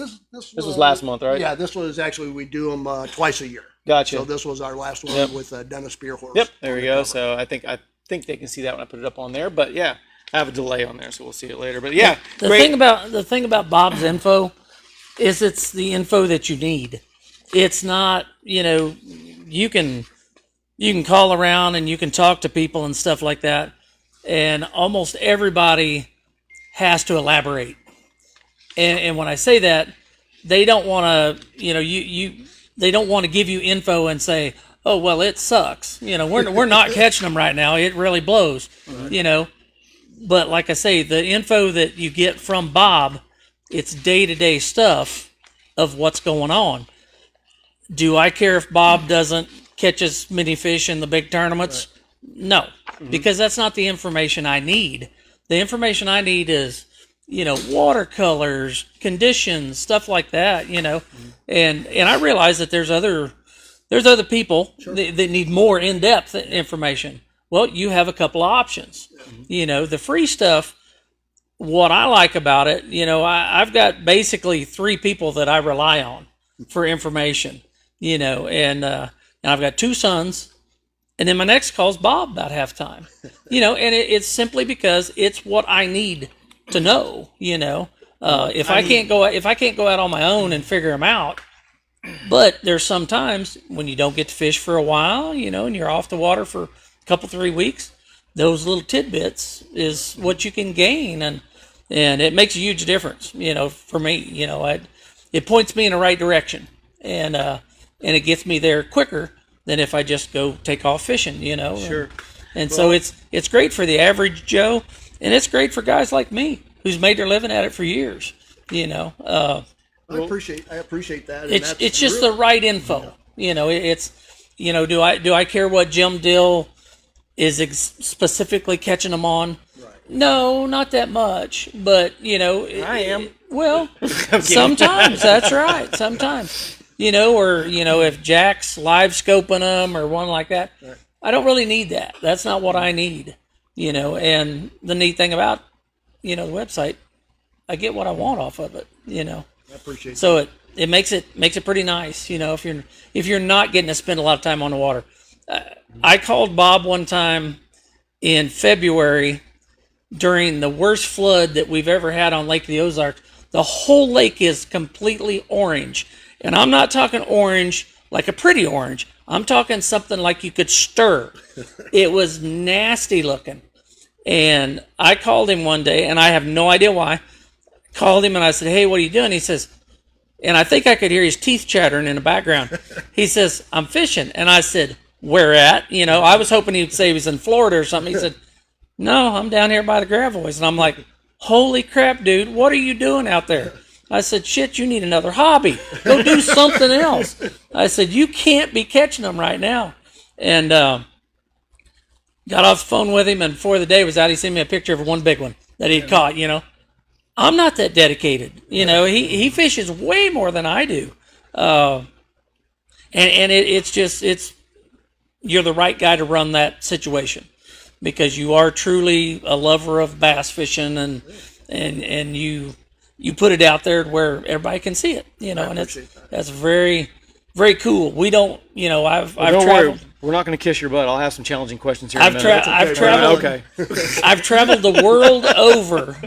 Speaker 1: was last month, right?
Speaker 2: Yeah, this was actually, we do them twice a year.
Speaker 1: Gotcha.
Speaker 2: So this was our last one with Dennis Spearhorse.
Speaker 1: Yep. There we go. Cover. So I think they can see that when I put it up on there. But yeah, I have a delay on there, so we'll see it later. But yeah,
Speaker 3: the thing about Bob's info is it's the info that you need. It's not, you can call around and you can talk to people and stuff like that, and almost everybody has to elaborate. And when I say that, they don't want to, they don't want to give you info and say, oh, well, it sucks. We're not catching them right now. It really blows, But like I say, the info that you get from Bob, it's day-to-day stuff of what's going on. Do I care if Bob doesn't catch as many fish in the big tournaments? Right. No, because that's not the information I need. The information I need is, watercolors, conditions, stuff like that, And I realize that there's other people that need more in-depth information. Well, you have a couple of options. The free stuff, what I like about it, I've got basically 3 people that I rely on for information. And I've got 2 sons, and then my next call is Bob about halftime, and it's simply because it's what I need to know, if I can't go out on my own and figure them out. But there's sometimes when you don't get to fish for a while, and you're off the water for a couple, 3 weeks, those little tidbits is what you can gain. And it makes a huge difference, for me, it points me in the right direction. And it gets me there quicker than if I just go take off fishing,
Speaker 1: Sure.
Speaker 2: And
Speaker 3: so it's great for the average Joe, and it's great for guys like me who's made their living at it for years,
Speaker 2: I appreciate that. And
Speaker 3: it's just the right info, It's do I care what Jim Dill is specifically catching them on? Right. No, not that much, but
Speaker 1: I am.
Speaker 3: Well, sometimes that's right. Sometimes. Or if Jack's live scoping them or one like that, right. I don't really need that. That's not what I need, And the neat thing about, the website, I get what I want off of it,
Speaker 2: I appreciate
Speaker 3: So it makes it pretty nice, if you're not getting to spend a lot of time on the water. I called Bob one time in February during the worst flood that we've ever had on Lake of the Ozarks. The whole lake is completely orange, and I'm not talking orange like a pretty orange. I'm talking something like you could stir. It was nasty looking. And I called him one day, and I have no idea why. Called him and I said, "Hey, what are you doing?" He says, and I think I could hear his teeth chattering in the background. He says, "I'm fishing." And I said, "Where at?" I was hoping he'd say he was in Florida or something. He said, "No, I'm down here by the Gravois." And I'm like, "Holy crap, dude, what are you doing out there?" I said, "Shit, you need another hobby. Go do something else." I said, "You can't be catching them right now." And got off the phone with him, and before the day was out, he sent me a picture of one big one that he'd caught, I'm not that dedicated. He fishes way more than I do. And it's you're the right guy to run that situation, because you are truly a lover of bass fishing, and you put it out there where everybody can see it, and that's very, very cool. We don't, I've
Speaker 1: Don't
Speaker 3: traveled.
Speaker 1: worry, we're not going to kiss your butt. I'll have some challenging questions here in a minute.
Speaker 3: I've traveled.
Speaker 1: Okay.
Speaker 3: I've traveled the world over,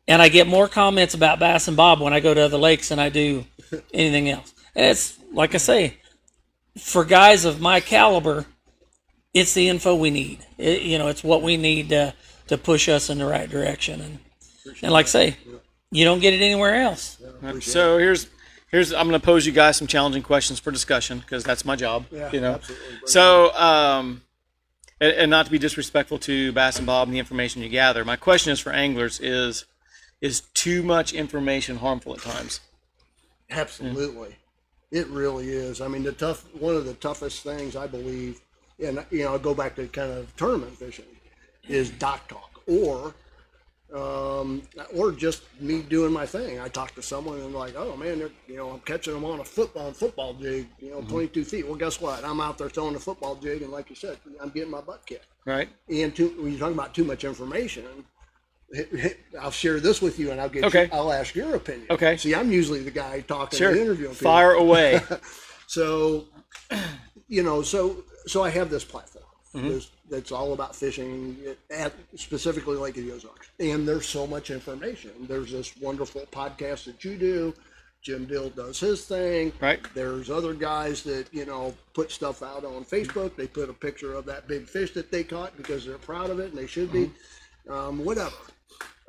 Speaker 3: and I get more comments about Bass and Bob when I go to other lakes than I do anything else. And it's like I say, for guys of my caliber, it's the info we need. It's what we need to push us in the right direction. And like I say, you don't get it anywhere else.
Speaker 1: So here's I'm going to pose you guys some challenging questions for discussion, because that's my job.
Speaker 2: Yeah, absolutely.
Speaker 1: So and not to be disrespectful to Bass and Bob and the information you gather, my question is for anglers: is too much information harmful at times?
Speaker 2: Absolutely. It really is. I mean, one of the toughest things, I believe, and I'll go back to kind of tournament fishing, is dock talk, or just me doing my thing. I talk to someone and like, "Oh man, I'm catching them on a football jig, 22 feet." Well, guess what? I'm out there throwing a football jig, and like you said, I'm getting my butt kicked.
Speaker 1: Right.
Speaker 2: And when you're talking about too much information, I'll share this with you, and I'll ask your opinion.
Speaker 1: Okay.
Speaker 2: See, I'm usually the guy talking
Speaker 1: Sure.
Speaker 2: and interviewing people.
Speaker 1: Fire away.
Speaker 2: So, so I have this platform that's all about fishing at specifically Lake of the Ozarks, and there's so much information. There's this wonderful podcast that you do. Jim Dill does his thing.
Speaker 1: Right.
Speaker 2: There's other guys that put stuff out on Facebook. They put a picture of that big fish that they caught because they're proud of it, and they should be. Whatever.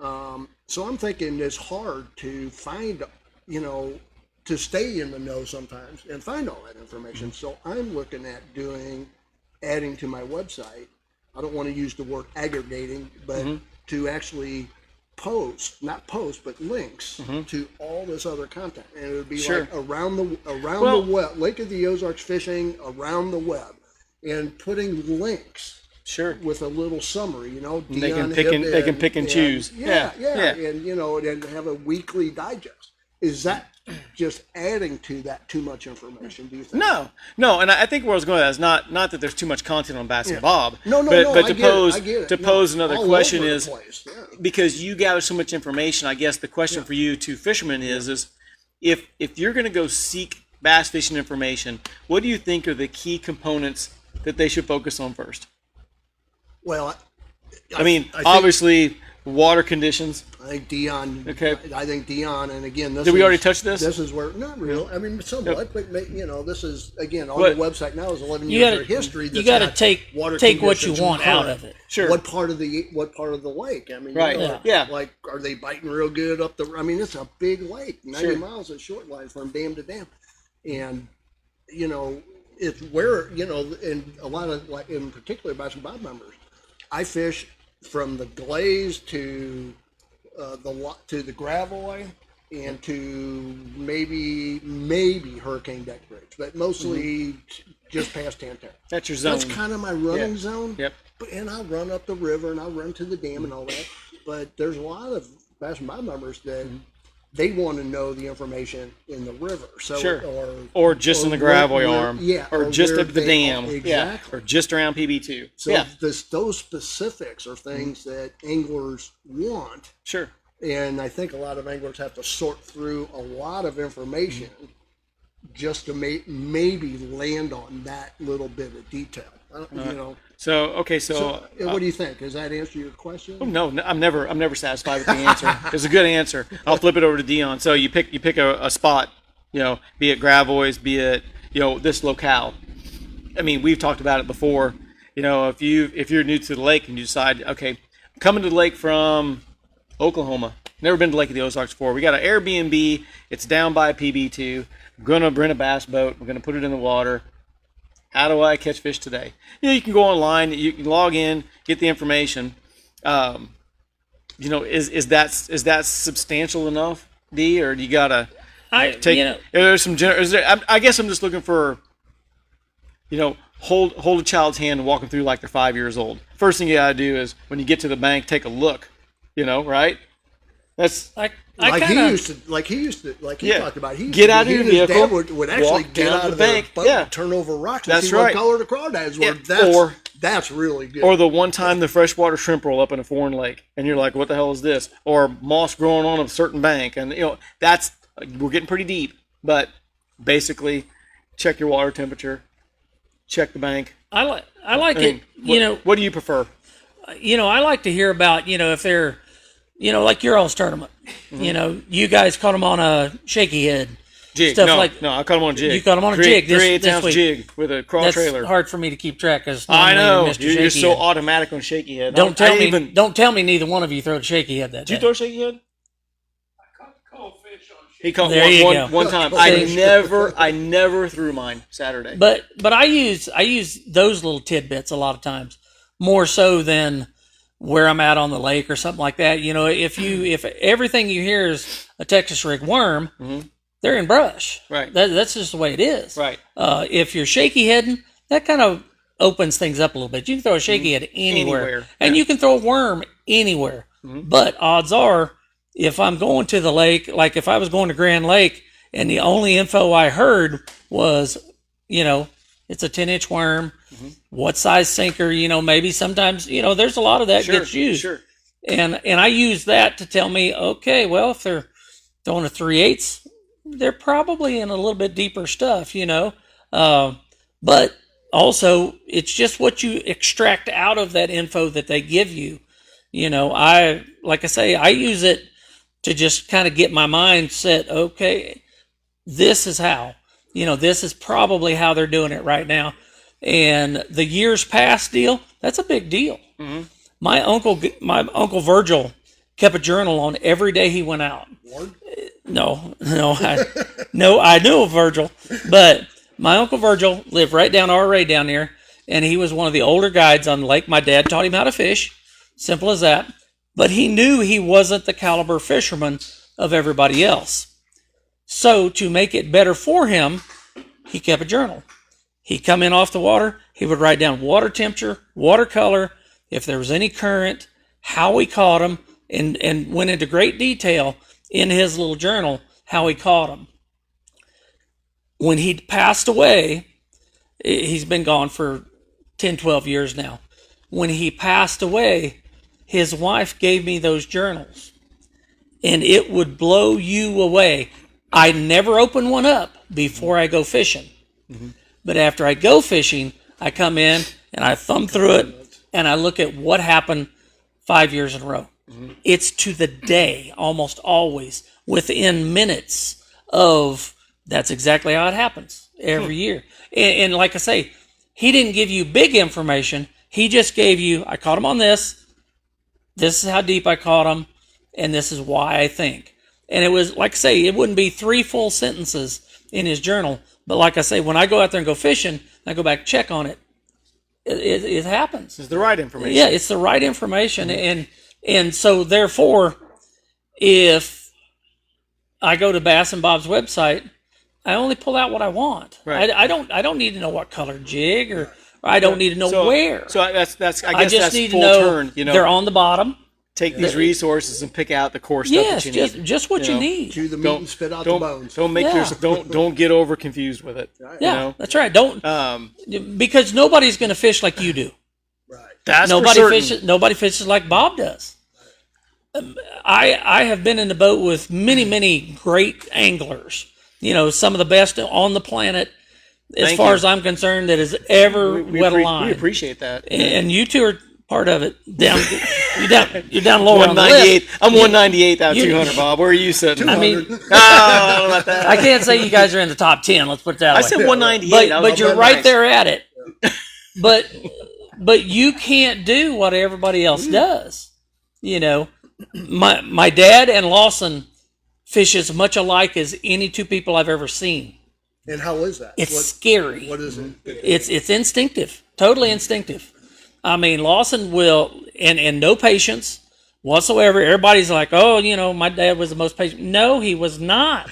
Speaker 2: So I'm thinking it's hard to find, to stay in the know sometimes and find all that information. So I'm looking at adding to my website. I don't want to use the word aggregating, but to actually not post, but links to all this other content. And it would be like around the web, Lake of the Ozarks fishing around the web, and putting links.
Speaker 1: Sure.
Speaker 2: With a little summary,
Speaker 1: They can pick and choose.
Speaker 2: Yeah. And and have a weekly digest. Is that just adding to that too much information? Do you think?
Speaker 1: No. And I think where I was going with that is not that there's too much content on Bass and Bob.
Speaker 2: No.
Speaker 1: But
Speaker 2: I get it.
Speaker 1: to pose another question is,
Speaker 2: because
Speaker 1: you gather so much information. I guess the question for you two fishermen is if you're going to go seek bass fishing information, what do you think are the key components that they should focus on first?
Speaker 2: Well,
Speaker 1: I mean, obviously, water conditions.
Speaker 2: I think Dion.
Speaker 1: Okay.
Speaker 2: I think Dion, and again,
Speaker 1: did we already touch this?
Speaker 2: This is where not real. I mean, somewhat, but this is again on the website now is 11 years of history.
Speaker 3: You got to take what you want out of it.
Speaker 1: Sure.
Speaker 2: What part of the lake? I mean,
Speaker 1: right.
Speaker 2: Like, are they biting real good up the? I mean, it's a big lake, 90 miles of short line from dam to dam, and it's where and a lot of, like, in particular Bass and Bob members, I fish from the Glaze to the Gravois and to maybe Hurricane Deck Bridge, but mostly just past Tantera.
Speaker 1: That's your zone.
Speaker 2: That's kind of my running zone.
Speaker 1: Yep.
Speaker 2: And I'll run up the river and I'll run to the dam and all that. But there's a lot of Bass and Bob members that they want to know the information in the river. So
Speaker 1: or just in the Gravois arm.
Speaker 2: Yeah.
Speaker 1: Or just at the dam.
Speaker 2: Exactly.
Speaker 1: Yeah. Or just around PB2.
Speaker 2: So those specifics are things that anglers want.
Speaker 1: Sure.
Speaker 2: And I think a lot of anglers have to sort through a lot of information just to maybe land on that little bit of detail. You know.
Speaker 1: So okay, so
Speaker 2: what do you think? Does that answer your question?
Speaker 1: no, I'm never satisfied with the answer. It's a good answer. I'll flip it over to Dion. So you pick a spot, you know, be it Gravois, be it, you know, this locale. I mean, we've talked about it before. You know, if you're new to the lake and you decide, okay, I'm coming to the lake from Oklahoma, never been to Lake of the Ozarks before. We got an Airbnb. It's down by PB2. I'm gonna rent a bass boat. We're gonna put it in the water. How do I catch fish today? You know, you can go online, you can log in, get the information. You know, is that substantial enough, D, or do you gotta take? You know, there's some. I guess I'm just looking for, you know, hold a child's hand and walk them through like they're 5 years old. First thing you gotta do is when you get to the bank, take a look. You know, right? That's
Speaker 2: like he used to talked about. He
Speaker 1: get out of your vehicle.
Speaker 2: His dad would actually get out of the bank, and turn over rocks and see what color the crawdads were. That's really good.
Speaker 1: Or the one time the freshwater shrimp roll up in a foreign lake, and you're like, "What the hell is this?" Or moss growing on a certain bank, and you know we're getting pretty deep. But basically, check your water temperature, check the bank.
Speaker 3: I like it. You know,
Speaker 1: what do you prefer?
Speaker 3: You know, I like to hear about, you know, if they're, you know, like your all's tournament. Mm-hmm. You know, you guys caught them on a shaky head.
Speaker 1: Jig.
Speaker 3: Stuff
Speaker 1: no, I caught them on a jig.
Speaker 3: You caught them on a jig.
Speaker 1: 3/8 ounce jig with a crawl trailer.
Speaker 3: That's hard for me to keep track of.
Speaker 1: I know. You're so automatic on shaky head.
Speaker 3: Don't tell me neither one of you throw a shaky head that day.
Speaker 1: Did you throw a shaky head?
Speaker 4: I caught fish on shaky.
Speaker 1: He caught one time. I never threw mine Saturday.
Speaker 3: But I use those little tidbits a lot of times, more so than where I'm at on the lake or something like that. You know, if everything you hear is a Texas rig worm, they're in brush.
Speaker 1: Right.
Speaker 3: That's just the way it is.
Speaker 1: Right.
Speaker 3: If you're shaky heading, that kind of opens things up a little bit. You can throw a shaky head anywhere. And you can throw a worm anywhere. But odds are, if I'm going to the lake, like if I was going to Grand Lake and the only info I heard was, you know, it's a 10-inch worm, what size sinker, you know, maybe sometimes, you know, there's a lot of that gets used. Sure. And I use that to tell me, okay, well, if they're throwing a 3/8, they're probably in a little bit deeper stuff, you know. But also, it's just what you extract out of that info that they give you. You know, like I say, I use it to just kind of get my mind set, okay, this is how. You know, this is probably how they're doing it right now. And the years past deal, that's a big deal. My uncle Virgil kept a journal on every day he went out.
Speaker 2: Lord?
Speaker 3: No, I knew of Virgil, but my Uncle Virgil lived right down RA down there, and he was one of the older guides on the lake. My dad taught him how to fish, simple as that. But he knew he wasn't the caliber fisherman of everybody else. So to make it better for him, he kept a journal. He'd come in off the water, he would write down water temperature, water color, if there was any current, how he caught them, and went into great detail in his little journal how he caught them. When he passed away, he's been gone for 10, 12 years now. When he passed away, his wife gave me those journals, and it would blow you away. I never open one up before I go fishing. But after I go fishing, I come in and I thumb through it and I look at what happened 5 years in a row. It's to the day, almost always, within minutes of that's exactly how it happens every year. And like I say, he didn't give you big information. He just gave you, I caught him on this. This is how deep I caught him. And this is why I think. And it was, like I say, it wouldn't be 3 full sentences in his journal. But like I say, when I go out there and go fishing, I go back and check on it. It happens.
Speaker 1: It's the right information.
Speaker 3: Yeah, it's the right information. And so therefore, if I go to Bass and Bob's website, I only pull out what I want. Right. I don't need to know what color jig or I don't need to know where.
Speaker 1: So I guess
Speaker 3: I just
Speaker 1: that's
Speaker 3: need
Speaker 1: full
Speaker 3: to know
Speaker 1: turn. You know,
Speaker 3: they're on the bottom.
Speaker 1: Take these resources and pick out the core stuff that you need.
Speaker 3: Just what you need.
Speaker 2: Chew the meat and spit out the bones.
Speaker 1: Don't get over confused with it.
Speaker 2: Right.
Speaker 3: Yeah,
Speaker 1: you know?
Speaker 3: that's right. Don't because nobody's going to fish like you do.
Speaker 2: Right.
Speaker 1: That's
Speaker 3: nobody
Speaker 1: for certain.
Speaker 3: Nobody fishes like Bob does. I have been in the boat with many great anglers. Some of the best on the planet, as
Speaker 1: Thank
Speaker 3: far
Speaker 1: you.
Speaker 3: as I'm concerned, that has ever wet a
Speaker 1: We
Speaker 3: line.
Speaker 1: appreciate that.
Speaker 3: And you two are part of it. You're down lower on the list.
Speaker 1: 198. I'm 198 out of
Speaker 3: you-
Speaker 1: 200, Bob. Where are you sitting?
Speaker 3: I mean,
Speaker 1: Oh, I don't know about that.
Speaker 3: I can't say you guys are in the top 10. Let's put it that
Speaker 1: I
Speaker 3: way.
Speaker 1: said 198.
Speaker 3: But you're right there at it. But you can't do what everybody else does. My dad and Lawson fish as much alike as any two people I've ever seen.
Speaker 2: And how is that?
Speaker 3: It's scary.
Speaker 2: What is it?
Speaker 3: It's instinctive, totally instinctive. I mean, Lawson will, and no patience whatsoever. Everybody's like, oh, my dad was the most patient. No, he was not.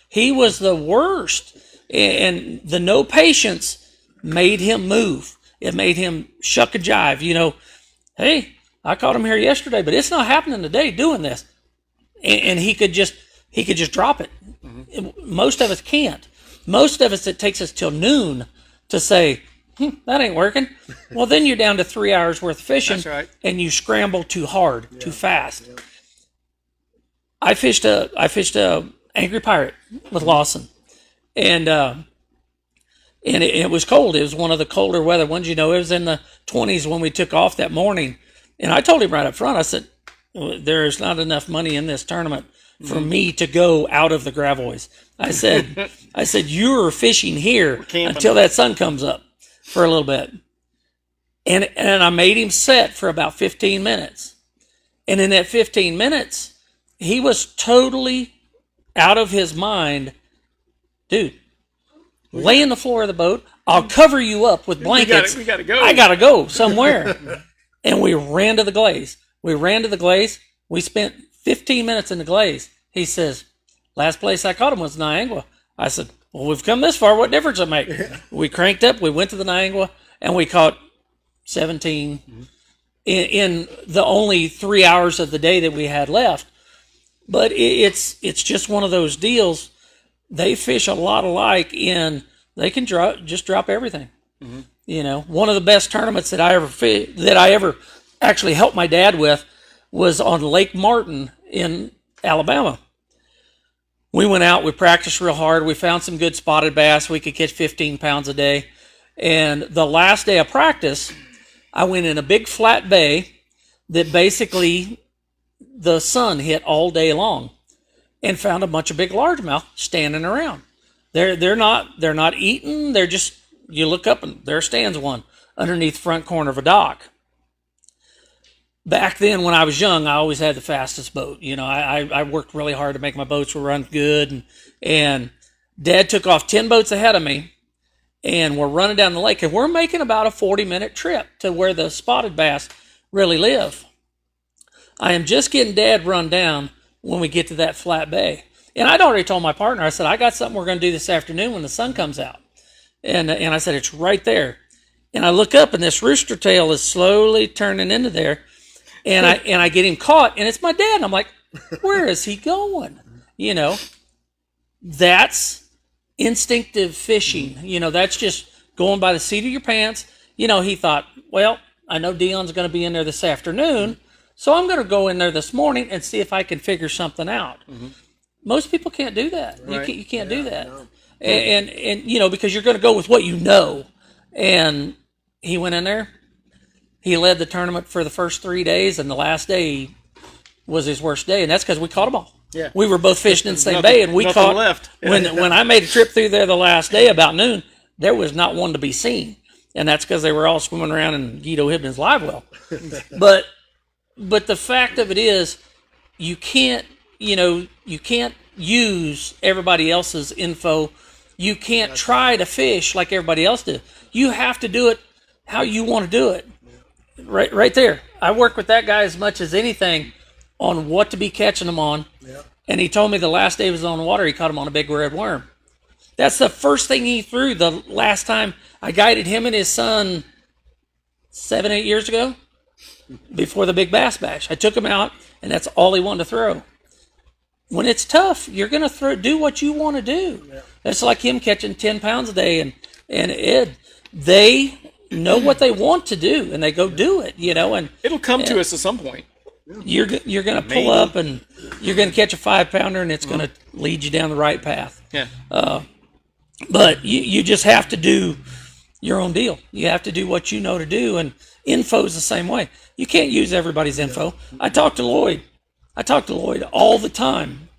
Speaker 3: He was the worst. And the no patience made him move. It made him shuck a jive. Hey, I caught him here yesterday, but it's not happening today doing this. And he could just drop it. Most of us can't. Most of us, it takes us till noon to say, that ain't working. Well, then you're down to 3 hours worth of fishing.
Speaker 1: That's right.
Speaker 3: And you scramble too hard, too fast. Yeah. I fished a Angry Pirate with Lawson, and it was cold. It was one of the colder weather ones. It was in the 20s when we took off that morning. And I told him right up front, I said, there's not enough money in this tournament for me to go out of the Gravois. I said, you're fishing here until that sun comes up for a little bit. And I made him set for about 15 minutes. And in that 15 minutes, he was totally out of his mind. Dude, lay in the floor of the boat. I'll cover you up with blankets.
Speaker 1: We gotta go.
Speaker 3: I gotta go somewhere. And we ran to the glaze. We spent 15 minutes in the glaze. He says, last place I caught him was Niangua. I said, well, we've come this far. What difference does it make? We cranked up. We went to the Niangua, and we caught 17 in the only 3 hours of the day that we had left. But it's just one of those deals. They fish a lot alike, and they can drop everything. One of the best tournaments that I ever actually helped my dad with was on Lake Martin in Alabama. We went out, we practiced real hard, we found some good spotted bass, we could catch 15 pounds a day. And the last day of practice, I went in a big flat bay that basically the sun hit all day long, and found a bunch of big largemouth standing around. They're not eating, they're just, you look up and there stands one underneath the front corner of a dock. Back then, when I was young, I always had the fastest boat. I worked really hard to make my boats run good. And Dad took off 10 boats ahead of me, and we're running down the lake. And we're making about a 40-minute trip to where the spotted bass really live. I am just getting Dad run down when we get to that flat bay. And I'd already told my partner, I said, I got something we're going to do this afternoon when the sun comes out. And I said, it's right there. And I look up, and this rooster tail is slowly turning into there. And I get him caught, and it's my dad. And I'm like, where is he going? That's instinctive fishing. That's just going by the seat of your pants. He thought, well, I know Dion's going to be in there this afternoon, so I'm going to go in there this morning and see if I can figure something out. Most people can't do that. Right. You can't do that. No. And because you're going to go with what you know. And he went in there. He led the tournament for the first 3 days, and the last day was his worst day, and that's because we caught them all.
Speaker 1: Yeah.
Speaker 3: We were both fishing in the same bay, and we caught
Speaker 1: left.
Speaker 3: When I made a trip through there the last day about noon, there was not one to be seen, and that's because they were all swimming around in Guido Hibden's live well. But the fact of it is, you can't use everybody else's info. You can't try to fish like everybody else did. You have to do it how you want to do it. Right there. I work with that guy as much as anything on what to be catching them on. Yeah. And he told me the last day he was on the water, he caught him on a big red worm. That's the first thing he threw the last time I guided him and his son 7-8 years ago before the big bass bash. I took him out, and that's all he wanted to throw. When it's tough, you're going to do what you want to do. Yeah. That's like him catching 10 pounds a day. And Ed, they know what they want to do, and they go do it, and
Speaker 1: it'll come to us at some point.
Speaker 3: you're going to pull up and you're going to catch a 5-pounder, and it's going to lead you down the right path.
Speaker 1: Yeah.
Speaker 3: But you just have to do your own deal. You have to do what you know to do, and info is the same way. You can't use everybody's info. I talk to Lloyd all the time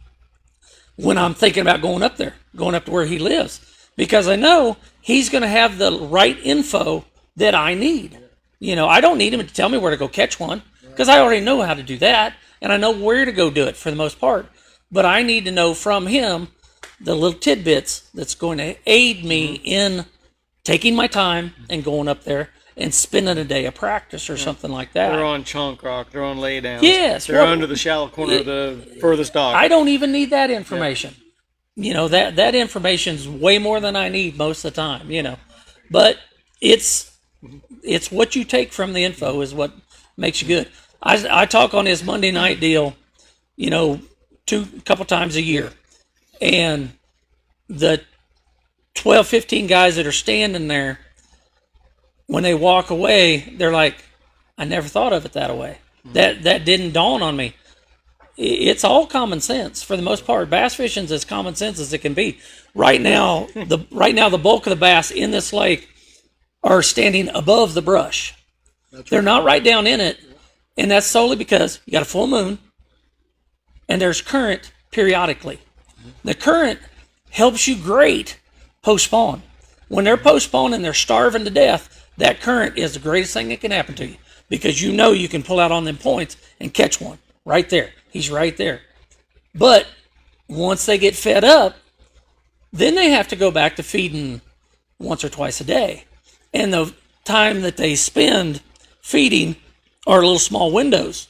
Speaker 3: when I'm thinking about going up there, going up to where he lives, because I know he's going to have the right info that I need. I don't need him to tell me where to go catch one, because I already know how to do that, and I know where to go do it for the most part. But I need to know from him the little tidbits that's going to aid me in taking my time and going up there and spending a day of practice or something like that.
Speaker 1: They're on chunk rock. They're on laydowns.
Speaker 3: Yes.
Speaker 1: They're under the shallow corner of the furthest dock.
Speaker 3: I don't even need that information. That information's way more than I need most of the time, But it's what you take from the info is what makes you good. I talk on his Monday night deal, couple times a year. And the 12, 15 guys that are standing there, when they walk away, they're like, I never thought of it that way. That didn't dawn on me. It's all common sense for the most part. Bass fishing's as common sense as it can be. Right now, the bulk of the bass in this lake are standing above the brush. They're not right down in it, and that's solely because you got a full moon, and there's current periodically. The current helps you great post-spawn. When they're post-spawn and they're starving to death, that current is the greatest thing that can happen to you, because you can pull out on them points and catch one right there. He's right there. But once they get fed up, then they have to go back to feeding once or twice a day. And the time that they spend feeding are little small windows.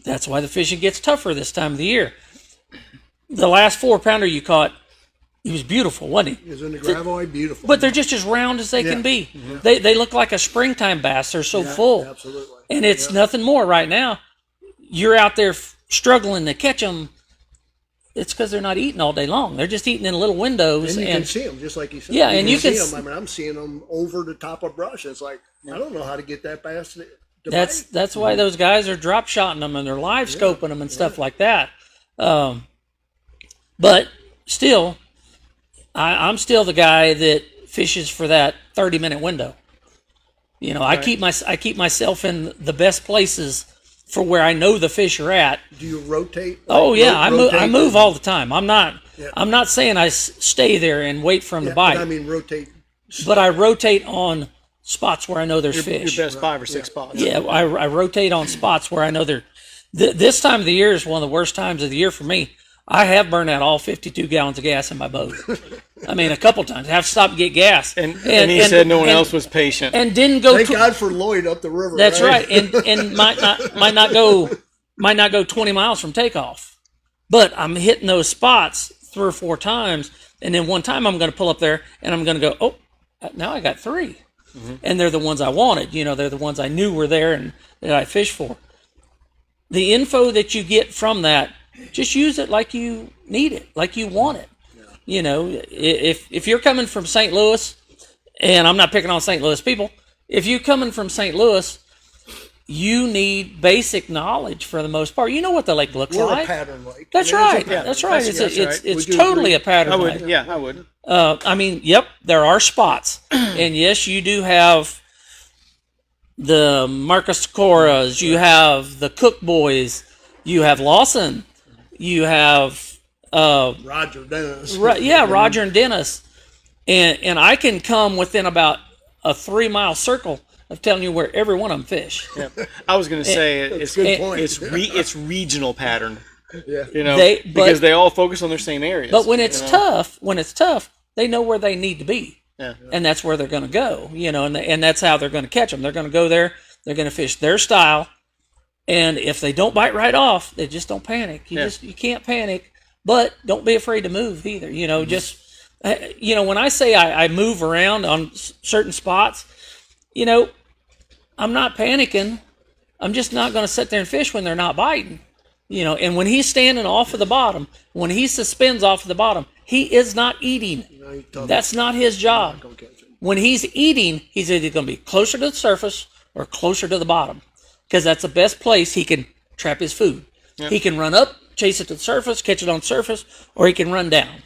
Speaker 3: That's why the fishing gets tougher this time of the year. The last 4-pounder you caught, he was beautiful, wasn't he?
Speaker 2: He was in the gravois, beautiful.
Speaker 3: But they're just as round as they can be. Mm-hmm. They look like a springtime bass. They're so full.
Speaker 2: Absolutely.
Speaker 3: And it's nothing more right now. You're out there struggling to catch them. It's because they're not eating all day long. They're just eating in little windows.
Speaker 2: And you can see them, just like you said.
Speaker 3: Yeah, and you can
Speaker 2: see them. I'm seeing them over the top of brush. It's like, I don't know how to get that bass to
Speaker 3: That's why those guys are drop shotting them and they're live scoping them and stuff like that. But still, I'm still the guy that fishes for that 30-minute window. I keep myself in the best places for where I know the fish are at.
Speaker 2: Do you rotate?
Speaker 3: Oh yeah, I move all the time. I'm not saying I stay there and wait for them to bite.
Speaker 2: But I mean rotate.
Speaker 3: But I rotate on spots where I know there's fish.
Speaker 1: Your best 5 or 6 spots.
Speaker 3: Yeah, I rotate on spots where I know they're. This time of the year is one of the worst times of the year for me. I have burned out all 52 gallons of gas in my boat. I mean, a couple times. I have to stop and get gas.
Speaker 1: And he said no one else was patient.
Speaker 3: And didn't go.
Speaker 2: Thank God for Lloyd up the river.
Speaker 3: That's right. And might not go 20 miles from takeoff. But I'm hitting those spots 3 or 4 times, and then one time I'm going to pull up there and I'm going to go, oh, now I got 3. Mm-hmm. And they're the ones I wanted. They're the ones I knew were there and that I fished for. The info that you get from that, just use it like you need it, like you want it. Yeah. If you're coming from St. Louis, and I'm not picking on St. Louis people, if you're coming from St. Louis, you need basic knowledge for the most part. You know what the lake looks
Speaker 2: We're
Speaker 3: like.
Speaker 2: a pattern lake.
Speaker 3: That's right. That's right. It's totally a pattern lake.
Speaker 1: Yeah, I would.
Speaker 3: Yep, there are spots. And yes, you do have the Marcus Coras, you have the Cook Boys, you have Lawson, you have
Speaker 2: Roger Dennis.
Speaker 3: Roger and Dennis. And I can come within about a 3-mile circle of telling you where every one of them fish.
Speaker 1: Yeah. I was going to say it's
Speaker 2: good point.
Speaker 1: It's regional pattern.
Speaker 2: Yeah.
Speaker 1: Because they all focus on their same areas.
Speaker 3: But when it's tough, they know where they need to be.
Speaker 1: Yeah.
Speaker 3: And that's where they're going to go, and that's how they're going to catch them. They're going to go there. They're going to fish their style. And if they don't bite right off, they just don't panic. You can't panic, but don't be afraid to move either. When I say I move around on certain spots, I'm not panicking. I'm just not going to sit there and fish when they're not biting. And when he's standing off of the bottom, when he suspends off of the bottom, he is not eating. That's not his job. When he's eating, he's either going to be closer to the surface or closer to the bottom, because that's the best place he can trap his food. Yep. He can run up, chase it to the surface, catch it on the surface, or he can run down.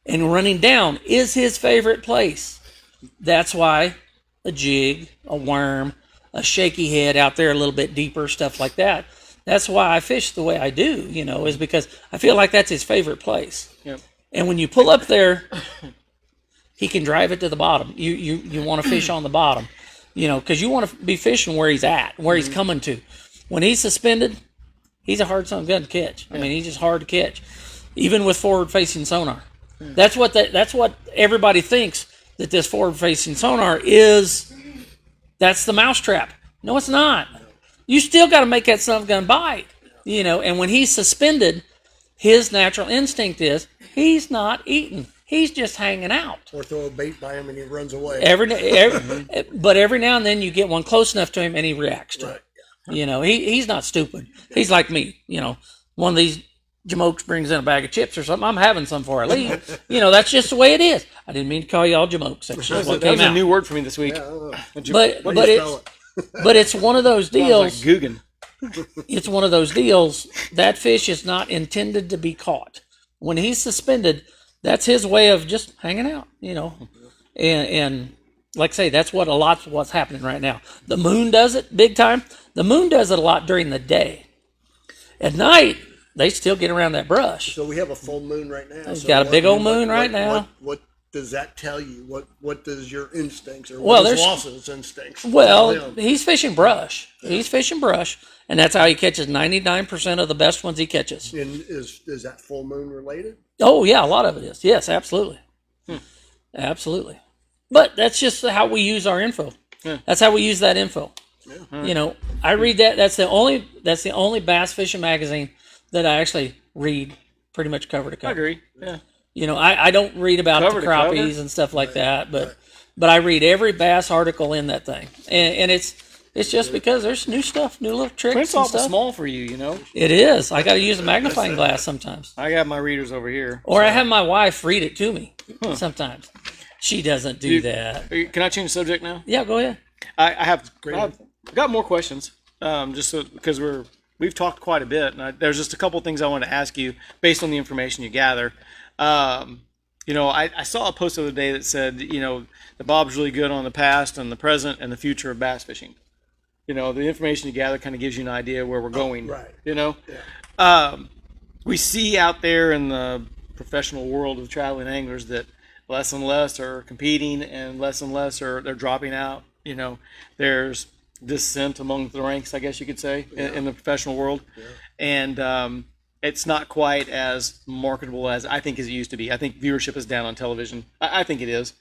Speaker 3: And running down is his favorite place. That's why a jig, a worm, a shaky head out there a little bit deeper, stuff like that. That's why I fish the way I do, is because I feel like that's his favorite place.
Speaker 1: Yep.
Speaker 3: And when you pull up there, he can drive it to the bottom. You want to fish on the bottom, because you want to be fishing where he's at, where he's coming to. When he's suspended, he's a hard son of a gun to catch. I mean, he's just hard to catch, even with forward-facing sonar. That's what everybody thinks, that this forward-facing sonar is. That's the mousetrap. No, it's not. You still got to make that son of a gun bite, And when he's suspended, his natural instinct is he's not eating. He's just hanging out.
Speaker 2: Or throw a bait by him and he runs away.
Speaker 3: But every now and then you get one close enough to him and he reacts to it. He's not stupid. He's like me. One of these jamokes brings in a bag of chips or something. I'm having some before I leave. That's just the way it is. I didn't mean to call y'all jamokes. That's just what
Speaker 1: that
Speaker 3: came
Speaker 1: was
Speaker 3: out.
Speaker 1: a new word for me this week.
Speaker 3: But it's one of those deals.
Speaker 1: Like Guggen.
Speaker 3: It's one of those deals. That fish is not intended to be caught. When he's suspended, that's his way of just hanging out, And like I say, that's what a lot's what's happening right now. The moon does it big time. The moon does it a lot during the day. At night, they still get around that brush.
Speaker 2: So we have a full moon right now.
Speaker 3: He's got a big old moon right now.
Speaker 2: What does that tell you? What does your instincts or what is Lawson's instincts?
Speaker 3: Well, he's fishing brush. He's fishing brush, and that's how he catches 99% of the best ones he catches.
Speaker 2: And is that full moon related?
Speaker 3: Oh yeah, a lot of it is. Yes, absolutely, absolutely. But that's just how we use our info. That's how we use that info. I read that. That's the only bass fishing magazine that I actually read pretty much cover to cover.
Speaker 1: I agree. Yeah.
Speaker 3: I don't read about
Speaker 1: Cover
Speaker 3: the
Speaker 1: to cover.
Speaker 3: crappies and stuff like that, but I read every bass article in that thing, and it's just because there's new stuff, new little tricks
Speaker 1: Print's
Speaker 3: and
Speaker 1: awful
Speaker 3: stuff.
Speaker 1: small for you,
Speaker 3: It is. I got to use a magnifying glass sometimes,
Speaker 1: I got my readers over here.
Speaker 3: or I have my wife read it to me sometimes. She doesn't do that.
Speaker 1: Can I change the subject now?
Speaker 3: Yeah, go ahead.
Speaker 1: I've got more questions, because we've talked quite a bit, and there's just a couple things I want to ask you based on the information you gather. I saw a post the other day that said, that Bob's really good on the past and the present and the future of bass fishing. The information you gather kind of gives you an idea where we're going.
Speaker 2: Right.
Speaker 1: We see out there in the professional world of traveling anglers that less and less are competing and less they're dropping out. There's dissent among the ranks, I guess you could say, in the professional world. Yeah. And it's not quite as marketable as I think as it used to be. I think viewership is down on television. I think it is.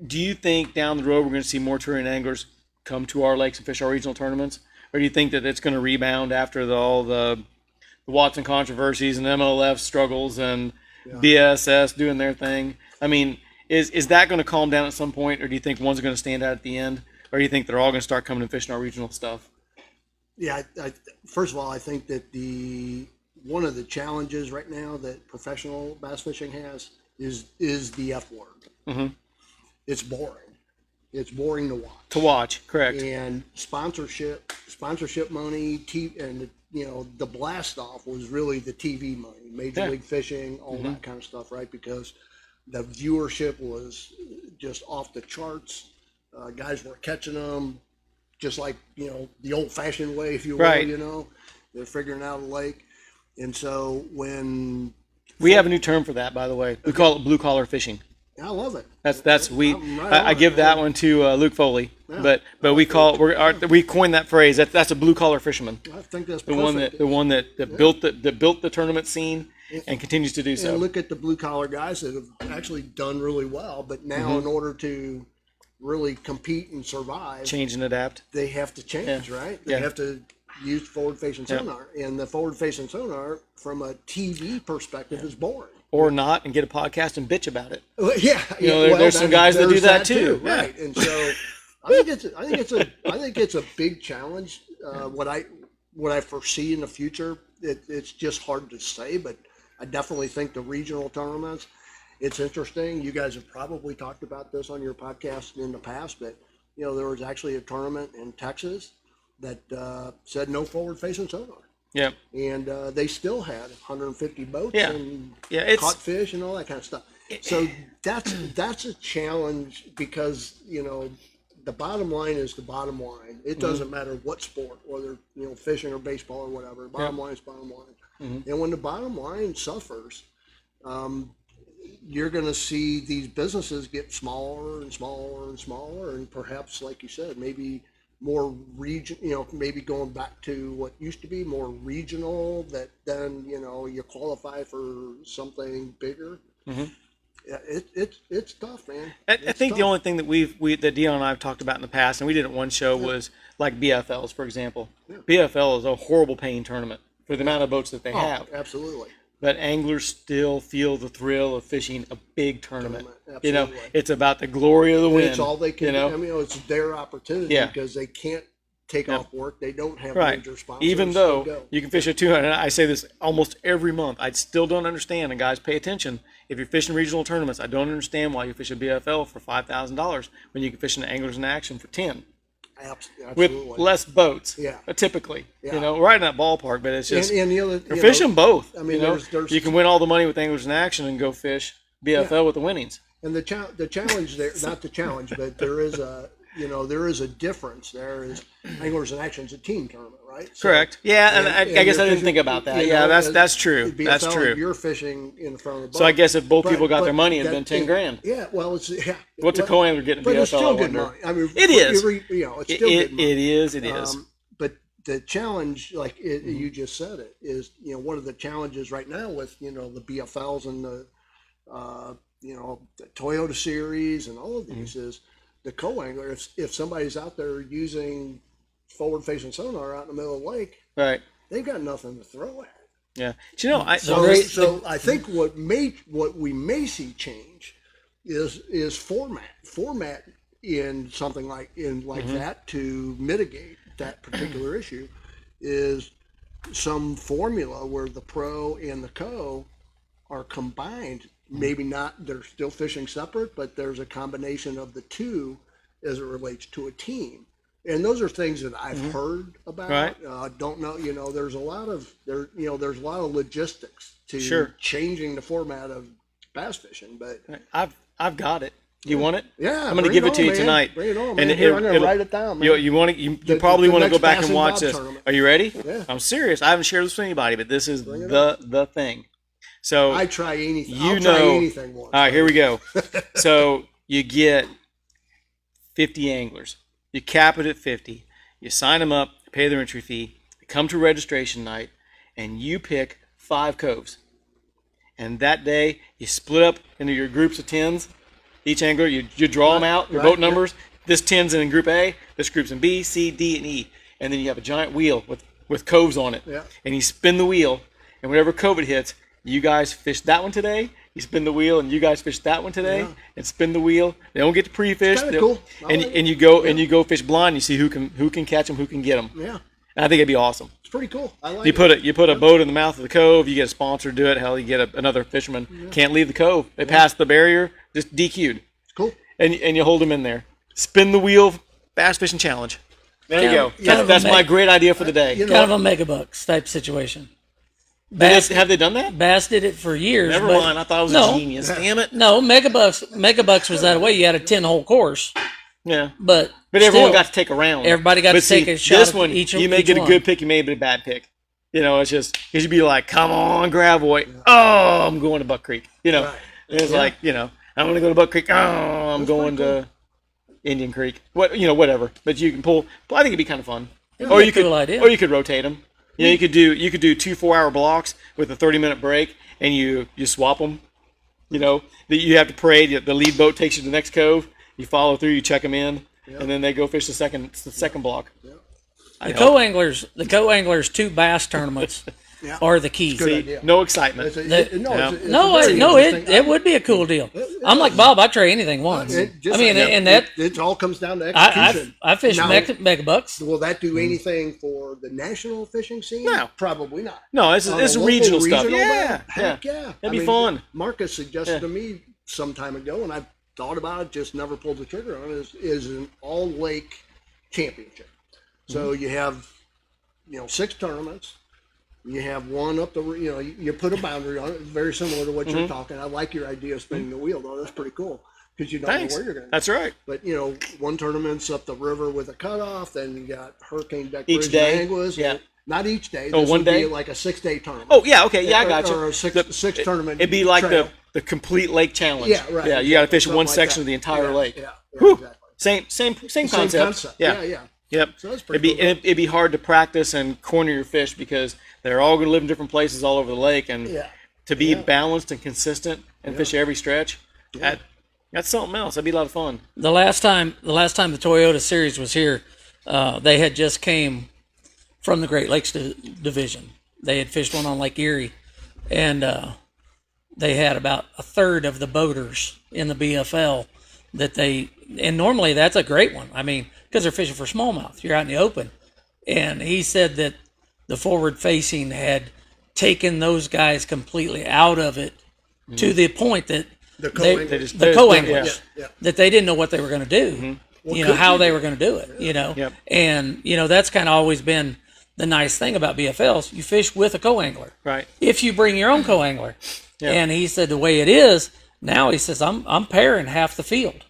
Speaker 1: Do you think down the road we're going to see more touring anglers come to our lakes and fish our regional tournaments? Or do you think that it's going to rebound after all the Watson controversies and MLF struggles and BSS doing their thing? I mean, is that going to calm down at some point, or do you think one's going to stand out at the end? Or do you think they're all going to start coming and fishing our regional stuff?
Speaker 2: Yeah, first of all, I think that one of the challenges right now that professional bass fishing has is the F word. Mm-hmm. It's boring. It's boring to watch. To watch,
Speaker 1: correct.
Speaker 2: And sponsorship money, and the blast off was really the TV money, Major League Fishing, all that kind of stuff, right? Because the viewership was just off the charts. Guys were catching them just like, the old-fashioned way, if you will,
Speaker 1: right.
Speaker 2: They're figuring out a lake. And so when...
Speaker 1: We have a new term for that, by the way. We call it blue-collar fishing.
Speaker 2: I love it.
Speaker 1: I give that one to Luke Foley, but we coined that phrase. That's a blue-collar fisherman.
Speaker 2: I think that's
Speaker 1: the one that built the tournament scene and continues to do so.
Speaker 2: And look at the blue-collar guys that have actually done really well, but now in order to really compete and survive,
Speaker 1: change and adapt,
Speaker 2: they have to change, right? They have to use forward-facing sonar, and the forward-facing sonar, from a TV perspective, is boring.
Speaker 1: Or not, and get a podcast and bitch about it.
Speaker 2: Well,
Speaker 1: there's some guys that do that too,
Speaker 2: right? And so I think it's a big challenge. What I foresee in the future, it's just hard to say, but I definitely think the regional tournaments. It's interesting. You guys have probably talked about this on your podcast in the past, but there was actually a tournament in Texas that said no forward-facing sonar.
Speaker 1: Yep.
Speaker 2: And they still had 150 boats
Speaker 1: Yeah.
Speaker 2: and
Speaker 1: Yeah, it's-
Speaker 2: caught fish and all that kind of stuff. So that's a challenge because, the bottom line is the bottom line. It doesn't matter what sport, whether, fishing or baseball or whatever. Bottom line is bottom line. And when the bottom line suffers, you're going to see these businesses get smaller and smaller and smaller, and perhaps, like you said, maybe more region, maybe going back to what used to be more regional, that then, you qualify for something bigger. Yeah, it's tough, man.
Speaker 1: I
Speaker 2: It's
Speaker 1: think
Speaker 2: tough.
Speaker 1: the only thing that Dion and I have talked about in the past, and we did it one show, was like BFLs, for example. BFL is a horrible paying tournament for the amount of boats that they have.
Speaker 2: Absolutely.
Speaker 1: But anglers still feel the thrill of fishing a big tournament.
Speaker 2: Absolutely.
Speaker 1: It's about the glory of the win.
Speaker 2: It's all they can. I mean, it's their opportunity because they can't take off work. They don't have major sponsors.
Speaker 1: Even
Speaker 2: to
Speaker 1: though
Speaker 2: go.
Speaker 1: you can fish at 200, and I say this almost every month, I still don't understand. And guys, pay attention. If you're fishing regional tournaments, I don't understand why you fish a BFL for $5,000 when you can fish an Anglers in Action for 10 with
Speaker 2: Absolutely.
Speaker 1: less boats.
Speaker 2: Yeah.
Speaker 1: Typically,
Speaker 2: Yeah.
Speaker 1: right in that ballpark. But it's just
Speaker 2: and the other,
Speaker 1: you're fishing both.
Speaker 2: I mean, there's
Speaker 1: you can win all the money with Anglers in Action and go fish BFL with the winnings.
Speaker 2: and the challenge there, not the challenge, but there is a difference. There is Anglers in Action is a team tournament, right? So,
Speaker 1: Correct. Yeah, and I guess
Speaker 2: you're
Speaker 1: I didn't
Speaker 2: fishing,
Speaker 1: think about that.
Speaker 2: you
Speaker 1: Yeah,
Speaker 2: know,
Speaker 1: that's true.
Speaker 2: BFL,
Speaker 1: That's true.
Speaker 2: You're fishing in front of the boat.
Speaker 1: So I guess if both
Speaker 2: But-
Speaker 1: people got
Speaker 2: but
Speaker 1: their money, it'd
Speaker 2: that-
Speaker 1: been 10 grand.
Speaker 2: Yeah, well, it's
Speaker 1: What's a co-angler getting
Speaker 2: But
Speaker 1: BFL?
Speaker 2: it's still
Speaker 1: I
Speaker 2: good
Speaker 1: wonder.
Speaker 2: money. I mean,
Speaker 1: It is.
Speaker 2: It's still good money.
Speaker 1: It is. It is.
Speaker 2: But the challenge, like you just said it, is one of the challenges right now with the BFLs and the the Toyota series and all of these is the co-angler. If somebody's out there using forward-facing sonar out in the middle of the lake,
Speaker 1: Right.
Speaker 2: they've got nothing to throw at.
Speaker 1: Yeah. Do you know?
Speaker 2: So I think what we may see change is format in something like that to mitigate that particular issue is some formula where the pro and the co are combined. Maybe not, they're still fishing separate, but there's a combination of the two as it relates to a team. And those are things that I've heard about.
Speaker 1: Right.
Speaker 2: Don't know, there's a lot of there's a lot of logistics to
Speaker 1: Sure.
Speaker 2: changing the format of bass fishing, but
Speaker 1: I've got it. You want it?
Speaker 2: yeah,
Speaker 1: I'm going to
Speaker 2: bring
Speaker 1: give it
Speaker 2: on,
Speaker 1: to you
Speaker 2: man.
Speaker 1: tonight.
Speaker 2: Bring it on,
Speaker 1: And
Speaker 2: man. Here, I'm going to
Speaker 1: it'll-
Speaker 2: write it down, man.
Speaker 1: You want to? You
Speaker 2: The-
Speaker 1: probably
Speaker 2: the
Speaker 1: want to go
Speaker 2: next
Speaker 1: back
Speaker 2: Bass
Speaker 1: and
Speaker 2: and
Speaker 1: watch
Speaker 2: Bob
Speaker 1: this.
Speaker 2: tournament.
Speaker 1: Are you ready?
Speaker 2: Yeah.
Speaker 1: I'm serious. I haven't shared this with anybody, but this is
Speaker 2: Bring it
Speaker 1: the thing. So
Speaker 2: I try anything.
Speaker 1: you
Speaker 2: I'll try
Speaker 1: know-
Speaker 2: anything once.
Speaker 1: all right, here we go. So you get 50 anglers. You cap it at 50. You sign them up, pay their entry fee. They come to registration night, and you pick 5 coves. And that day, you split up into your groups of 10s. Each angler, you draw them out, your
Speaker 2: Right,
Speaker 1: boat numbers. This 10's in group A, this group's in B, C, D, and E. And then you have a giant wheel with coves on it.
Speaker 2: Yeah.
Speaker 1: And you spin the wheel, and whenever cove it hits, you guys fish that one today. You spin the wheel, and you guys fish that one today,
Speaker 2: Yeah.
Speaker 1: and spin the wheel. They don't get to pre-fish.
Speaker 2: kinda cool. I
Speaker 1: And
Speaker 2: like
Speaker 1: and
Speaker 2: it.
Speaker 1: you go and you go fish blind. You see who can catch them, who can get them.
Speaker 2: Yeah,
Speaker 1: And I think it'd be awesome.
Speaker 2: it's pretty cool. I like
Speaker 1: You put a boat in the mouth of the cove. You get a sponsor to do it. Hell, you get another fisherman can't leave the cove. They pass the barrier, just DQ'd,
Speaker 2: It's cool.
Speaker 1: and you hold them in there. Spin the wheel, bass fishing challenge. There you go.
Speaker 3: kind of
Speaker 1: That's my
Speaker 3: amazing.
Speaker 1: great idea for the day.
Speaker 2: You know,
Speaker 3: Kind of a megabucks type situation.
Speaker 1: Have they done that?
Speaker 3: Bass did it for years.
Speaker 1: Never
Speaker 3: but
Speaker 1: mind. I thought it was
Speaker 3: no.
Speaker 1: a genius. Damn it.
Speaker 3: No, Megabucks was that way. You had a 10-hole course,
Speaker 1: Yeah.
Speaker 3: but
Speaker 1: Everyone
Speaker 3: still,
Speaker 1: got to take a round.
Speaker 3: everybody got
Speaker 1: But
Speaker 3: to take
Speaker 1: see,
Speaker 3: a shot
Speaker 1: This
Speaker 3: at
Speaker 1: one,
Speaker 3: each
Speaker 1: you may
Speaker 3: each
Speaker 1: get a
Speaker 3: one.
Speaker 1: good pick, you may get a bad pick. It's just because you'd be like, "Come on, grab boy! Oh, I'm going to Buck Creek."
Speaker 2: Right.
Speaker 1: And it's like, I'm going to go to Buck Creek. Oh, I'm going to Indian Creek. Whatever. But you can pull. I think it'd be kind of fun. Or
Speaker 3: be
Speaker 1: you
Speaker 3: a cool
Speaker 1: could,
Speaker 3: idea.
Speaker 1: or you could rotate them. You could do 2 4-hour blocks with a 30-minute break, and you swap them. That you have to parade. The lead boat takes you to the next cove. You follow through. You check them in, and then they go fish the second block.
Speaker 3: The co-anglers 2 bass tournaments
Speaker 2: Yeah.
Speaker 3: are the key.
Speaker 2: Good idea.
Speaker 1: No excitement.
Speaker 2: It's a very interesting
Speaker 3: It would be a cool deal. I'm like Bob. I try anything once.
Speaker 2: It all comes down to execution.
Speaker 3: I fish
Speaker 2: Now,
Speaker 3: megabucks.
Speaker 2: Will that do anything for the national fishing scene?
Speaker 1: No.
Speaker 2: Probably not.
Speaker 1: No, it's
Speaker 2: On a
Speaker 1: regional
Speaker 2: local,
Speaker 1: stuff.
Speaker 2: regional
Speaker 1: Yeah,
Speaker 2: level? Heck yeah.
Speaker 1: That'd be fun.
Speaker 2: Marcus suggested
Speaker 1: Yeah.
Speaker 2: to me some time ago, and I thought about it, just never pulled the trigger on it, is an all-lake championship. So you have, 6 tournaments. You have one up the, you put a boundary on it, very similar to what you're talking. I like your idea of spinning the wheel, though. That's pretty cool because you don't
Speaker 1: Thanks.
Speaker 2: know where you're going to.
Speaker 1: That's right.
Speaker 2: But one tournament's up the river with a cutoff. Then you got Hurricane Deck
Speaker 1: Each
Speaker 2: Bridge
Speaker 1: day?
Speaker 2: and Anglis.
Speaker 1: Yeah.
Speaker 2: Not each day.
Speaker 1: Oh,
Speaker 2: This
Speaker 1: one
Speaker 2: would
Speaker 1: day?
Speaker 2: Be like a 6-day tournament.
Speaker 1: Oh yeah, okay, yeah, I got you.
Speaker 2: Or a six tournament.
Speaker 1: It'd be like
Speaker 2: trail.
Speaker 1: the complete lake challenge.
Speaker 2: Yeah, right.
Speaker 1: Yeah, you got to fish
Speaker 2: Something
Speaker 1: one
Speaker 2: like
Speaker 1: section
Speaker 2: that.
Speaker 1: of the entire
Speaker 2: Yeah,
Speaker 1: lake.
Speaker 2: Yeah,
Speaker 1: Whew.
Speaker 2: exactly.
Speaker 1: Same
Speaker 2: Same
Speaker 1: concept.
Speaker 2: Yeah, yeah.
Speaker 1: Yep.
Speaker 2: So that's pretty
Speaker 1: It'd be hard to practice and corner your fish because they're all going to live in different places all over the lake, and
Speaker 2: Yeah.
Speaker 1: to be balanced and consistent and fish every stretch, that's something else. That'd be a lot of fun.
Speaker 3: The last time the Toyota Series was here, they had just came from the Great Lakes division. They had fished one on Lake Erie, and they had about a third of the boaters in the BFL and normally that's a great one. I mean, because they're fishing for smallmouth. You're out in the open. And he said that the forward facing had taken those guys completely out of it to the point that
Speaker 2: The
Speaker 3: the
Speaker 2: co-anglers.
Speaker 3: co-anglers,
Speaker 2: Yeah.
Speaker 3: that they didn't know what they were going to do, how they were going to do it,
Speaker 1: Yep.
Speaker 3: and that's kind of always been the nice thing about BFLs. You fish with a co-angler,
Speaker 1: Right.
Speaker 3: if you bring your own co-angler. And he said the way it is now, he says I'm pairing half the field,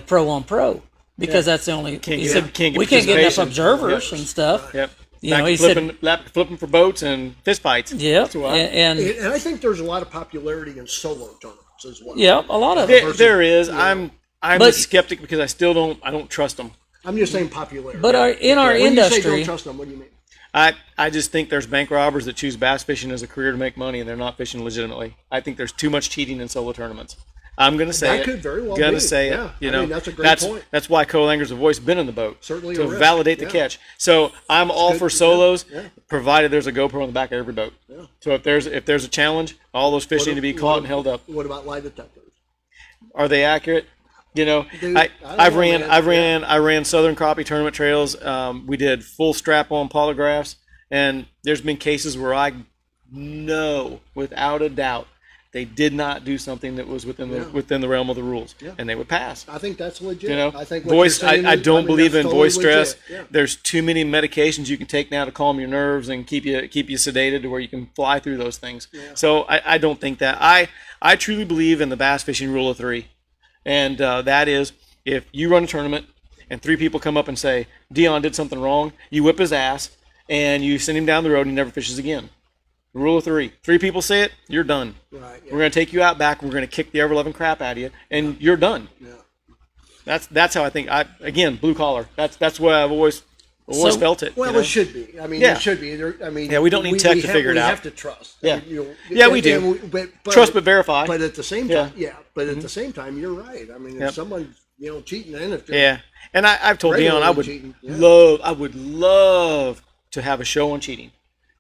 Speaker 3: pro on pro, because that's the only. He said we can't get enough
Speaker 1: participation.
Speaker 3: observers and stuff.
Speaker 1: Yep.
Speaker 3: You know, he
Speaker 1: flipping for boats and fist fights.
Speaker 3: Yeah,
Speaker 1: That's why.
Speaker 3: and
Speaker 2: And I think there's a lot of popularity in solo tournaments as well.
Speaker 3: yeah, a lot of it.
Speaker 1: There is. I'm a
Speaker 3: But-
Speaker 1: skeptic because I still don't trust them.
Speaker 2: I'm just saying popularity.
Speaker 3: But in our
Speaker 2: when you say
Speaker 3: industry,
Speaker 2: don't trust them, what do you mean?
Speaker 1: I just think there's bank robbers that choose bass fishing as a career to make money and they're not fishing legitimately. I think there's too much cheating in solo tournaments. I'm going to say
Speaker 2: That
Speaker 1: it.
Speaker 2: could very well
Speaker 1: Gonna
Speaker 2: be.
Speaker 1: say
Speaker 2: Yeah.
Speaker 1: it. You
Speaker 2: I
Speaker 1: know,
Speaker 2: mean, that's a great point.
Speaker 1: That's why co-anglers have always been in the boat.
Speaker 2: Certainly
Speaker 1: to
Speaker 2: a risk.
Speaker 1: validate the
Speaker 2: Yeah.
Speaker 1: catch. So I'm all
Speaker 2: good.
Speaker 1: for solos,
Speaker 2: Yeah.
Speaker 1: provided there's a GoPro on the back of every boat.
Speaker 2: Yeah.
Speaker 1: So if there's a challenge, all those fish need to be caught and held up.
Speaker 2: What about lie detectors?
Speaker 1: Are they accurate? You know,
Speaker 2: Dude,
Speaker 1: I
Speaker 2: don't know, man.
Speaker 1: I ran Southern Crappie tournament trails. We did full strap-on polygraphs, and there's been cases where I know without a doubt they did not do something that was within the realm of the rules, and they would pass.
Speaker 2: I think that's legit.
Speaker 1: You know,
Speaker 2: I think what
Speaker 1: voice.
Speaker 2: you're saying
Speaker 1: I
Speaker 2: is-
Speaker 1: don't
Speaker 2: mean,
Speaker 1: believe
Speaker 2: that's
Speaker 1: in
Speaker 2: totally
Speaker 1: voice stress.
Speaker 2: legit. Yeah.
Speaker 1: There's too many medications you can take now to calm your nerves and keep you sedated to where you can fly through those things. So I don't think that. I truly believe in the bass fishing rule of three, and that is if you run a tournament and 3 people come up and say Dion did something wrong, you whip his ass and you send him down the road and he never fishes again. The rule of 3. 3 people say it, you're done.
Speaker 2: Right. Yeah.
Speaker 1: We're going to take you out back. We're going to kick the ever-loving crap out of you, and you're done.
Speaker 2: Yeah.
Speaker 1: That's how I think. Again, blue collar. That's where I've always felt it.
Speaker 2: Well,
Speaker 1: you know?
Speaker 2: it should be. I mean,
Speaker 1: Yeah.
Speaker 2: it should be. I mean,
Speaker 1: Yeah, we don't need tech to figure it out.
Speaker 2: We have to trust.
Speaker 1: Yeah.
Speaker 2: I mean,
Speaker 1: Yeah, we do.
Speaker 2: But
Speaker 1: Trust but verify.
Speaker 2: But at the same
Speaker 1: Yeah.
Speaker 2: time, But at the same time, you're right. I mean,
Speaker 1: Yep.
Speaker 2: if someone's cheating in it,
Speaker 1: Yeah, and I've told Dion I would
Speaker 2: Regularly cheating, yeah.
Speaker 1: I would love to have a show on cheating,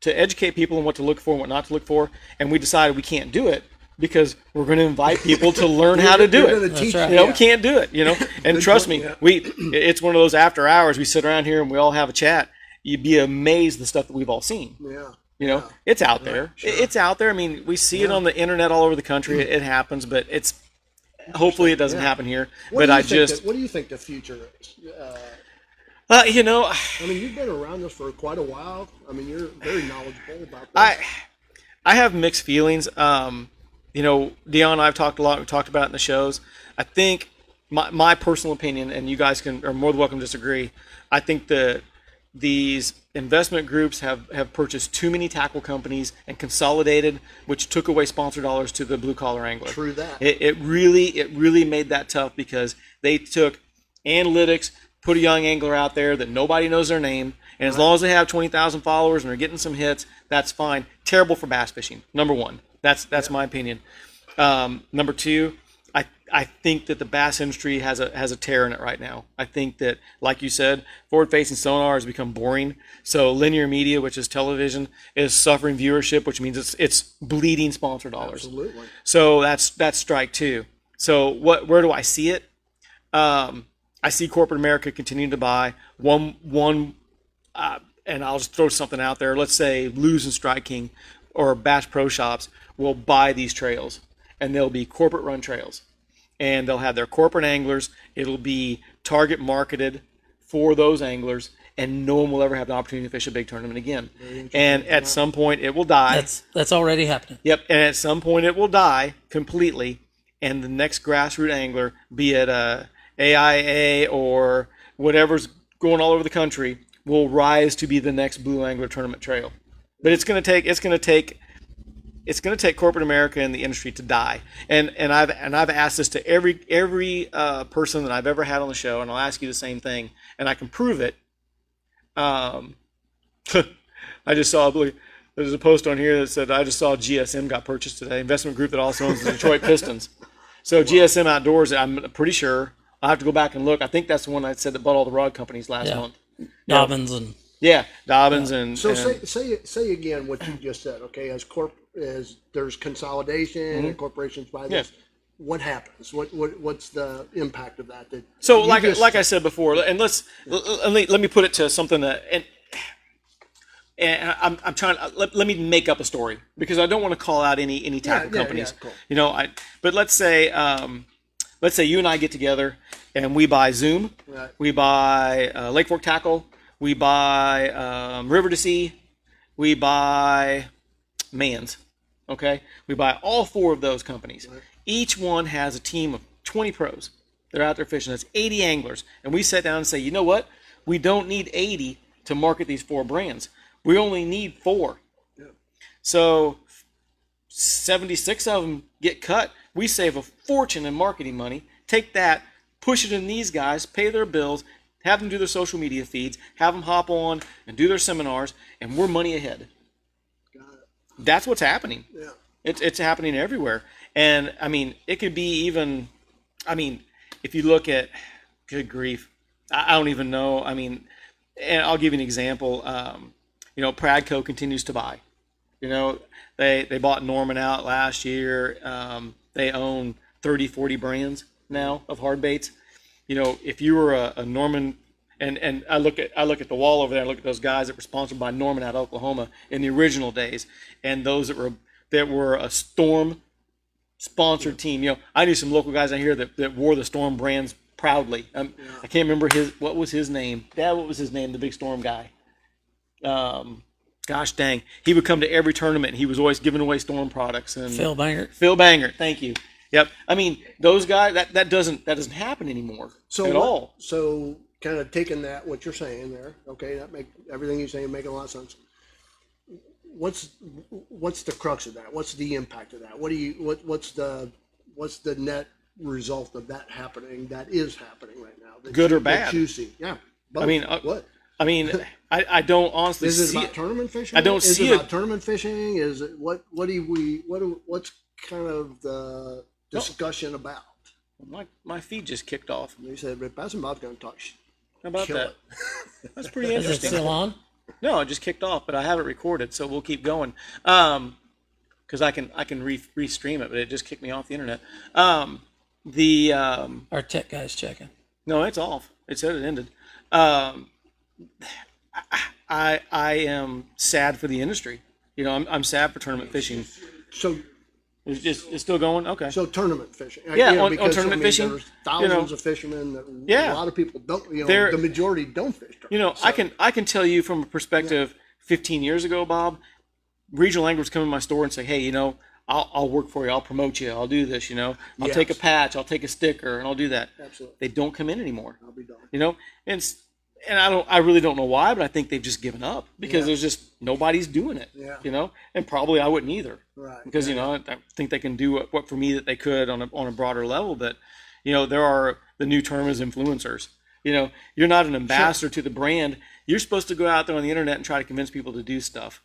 Speaker 1: to educate people on what to look for and what not to look for, and we decided we can't do it because we're going to invite people to learn how to do
Speaker 2: You're
Speaker 1: it.
Speaker 2: gonna teach
Speaker 3: right.
Speaker 1: You know,
Speaker 2: yeah.
Speaker 1: we can't do it. You know, and
Speaker 2: Good
Speaker 1: trust
Speaker 2: point,
Speaker 1: me,
Speaker 2: yeah.
Speaker 1: it's one of those after hours. We sit around here and we all have a chat. You'd be amazed the stuff that we've all seen.
Speaker 2: Yeah.
Speaker 1: You know,
Speaker 2: Yeah.
Speaker 1: it's out there.
Speaker 2: sure.
Speaker 1: It's out there. I mean, we see it on the internet all over the country. It happens, but hopefully it doesn't happen here.
Speaker 2: What
Speaker 1: But
Speaker 2: do you think what do you think the future is?
Speaker 1: you know,
Speaker 2: I mean, you've been around this for quite a while. I mean, you're very knowledgeable about this.
Speaker 1: I have mixed feelings. You know, Dion and I have talked a lot. We talked about it in the shows. I think my personal opinion, and you guys are more than welcome to disagree. I think that these investment groups have purchased too many tackle companies and consolidated, which took away sponsor dollars to the blue collar angler.
Speaker 2: True that.
Speaker 1: It really made that tough because they took analytics, put a young angler out there that nobody knows their name, and as long as they have 20,000 followers and they're getting some hits, that's fine. Terrible for bass fishing. Number one, that's my opinion. Number two, I think that the bass industry has a tear in it right now. I think that, like you said, forward-facing sonar has become boring. So linear media, which is television, is suffering viewership, which means it's bleeding sponsor dollars.
Speaker 2: Absolutely.
Speaker 1: So that's strike two. So where do I see it? I see corporate America continuing to buy one, and I'll just throw something out there. Let's say Lose and Strike King or Bass Pro Shops will buy these trails, and they'll be corporate run trails, and they'll have their corporate anglers. It'll be target marketed for those anglers, and no one will ever have the opportunity to fish a big tournament again. And at some point, it will die.
Speaker 3: That's already happening.
Speaker 1: Yep, and at some point, it will die completely, and the next grassroots angler, be it a AIA or whatever's going all over the country, will rise to be the next Blue Angler Tournament trail. But it's going to take corporate America and the industry to die. And I've asked this to every person that I've ever had on the show, and I'll ask you the same thing, and I can prove it. I just saw there's a post on here that said I just saw GSM got purchased today, investment group that also owns the Detroit Pistons. So GSM Outdoors, I'm pretty sure. I'll have to go back and look. I think that's the one I said that bought all the rod companies last month.
Speaker 3: Dobbins and
Speaker 1: Dobbins and
Speaker 2: so say again what you just said. Okay, as there's consolidation and corporations buy this. What happens? What's the impact of that?
Speaker 1: So like I said before, and let me put it to something that and I'm trying. Let me make up a story because I don't want to call out any tackle companies.
Speaker 2: Cool.
Speaker 1: You know, but let's say you and I get together and we buy Zoom, we buy Lake Fork Tackle, we buy River to Sea, we buy Mans. Okay, we buy all 4 of those companies. Right. Each one has a team of 20 pros. They're out there fishing. That's 80 anglers, and we sit down and say, you know what? We don't need 80 to market these 4 brands. We only need 4. Yeah. So 76 of them get cut. We save a fortune in marketing money. Take that, push it in these guys, pay their bills, have them do their social media feeds, have them hop on and do their seminars, and we're money ahead. Got it. That's what's happening. Yeah. It's happening everywhere. And, I mean, it could be even, I mean, if you look at, good grief, I don't even know. I mean, and I'll give you an example. You know, Pradco continues to buy. You know, they bought Norman out last year. They own 30, 40 brands now of hard baits. You know, if you were a Norman, and I look at the wall over there, I look at those guys that were sponsored by Norman out of Oklahoma in the original days, and those that were a Storm sponsored team. You know, I knew some local guys out here that wore the Storm brands proudly. I can't remember what was his name. Dad, what was his name? The big Storm guy. Gosh dang, he would come to every tournament and he was always giving away Storm products. And
Speaker 3: Phil
Speaker 1: Bangert, thank you. Yep. I mean, those guys, that doesn't happen anymore at all.
Speaker 2: So kind of taking that, what you're saying there, okay, everything you're saying making a lot of sense. What's the crux of that? What's the impact of that? What's the net result of that happening? That is happening right now.
Speaker 1: Good or bad?
Speaker 2: That you see, yeah. Both.
Speaker 1: I mean,
Speaker 2: what?
Speaker 1: I mean, I don't honestly see.
Speaker 2: Is it about tournament fishing?
Speaker 1: I don't see it.
Speaker 2: Is it about tournament fishing? Is it what's kind of the discussion about?
Speaker 1: My feed just kicked off.
Speaker 2: You said Pastor Bob's going to talk.
Speaker 1: How about that? That's pretty
Speaker 3: Is
Speaker 1: interesting.
Speaker 3: it still on?
Speaker 1: No, it just kicked off, but I have it recorded, so we'll keep going. Because I can restream it, but it just kicked me off the internet.
Speaker 3: Our tech guy's checking.
Speaker 1: No, it's off. It said it ended. I am sad for the industry. You know, I'm sad for tournament fishing.
Speaker 2: So
Speaker 1: it's still going. Okay.
Speaker 2: So tournament fishing.
Speaker 1: Yeah, on tournament fishing.
Speaker 2: There's thousands of fishermen that a lot of people don't. You know, the majority don't fish.
Speaker 1: You know, so, I can tell you from a perspective. 15 years ago, Bob, regional anglers come in my store and say, hey, you know, I'll work for you. I'll promote you. I'll do this. You know, I'll take a patch. I'll take a sticker, and I'll do that.
Speaker 2: Absolutely.
Speaker 1: They don't come in anymore.
Speaker 2: I'll be done.
Speaker 1: You know, and I really don't know why, but I think they've just given up because there's just nobody's doing it. Yeah. You know, and probably I wouldn't either.
Speaker 2: Right.
Speaker 1: Because you know, I think they can do what for me that they could on a broader level. But you know, there are the new term is influencers. You know, you're not an ambassador to the brand. You're supposed to go out there on the internet and try to convince people to do stuff.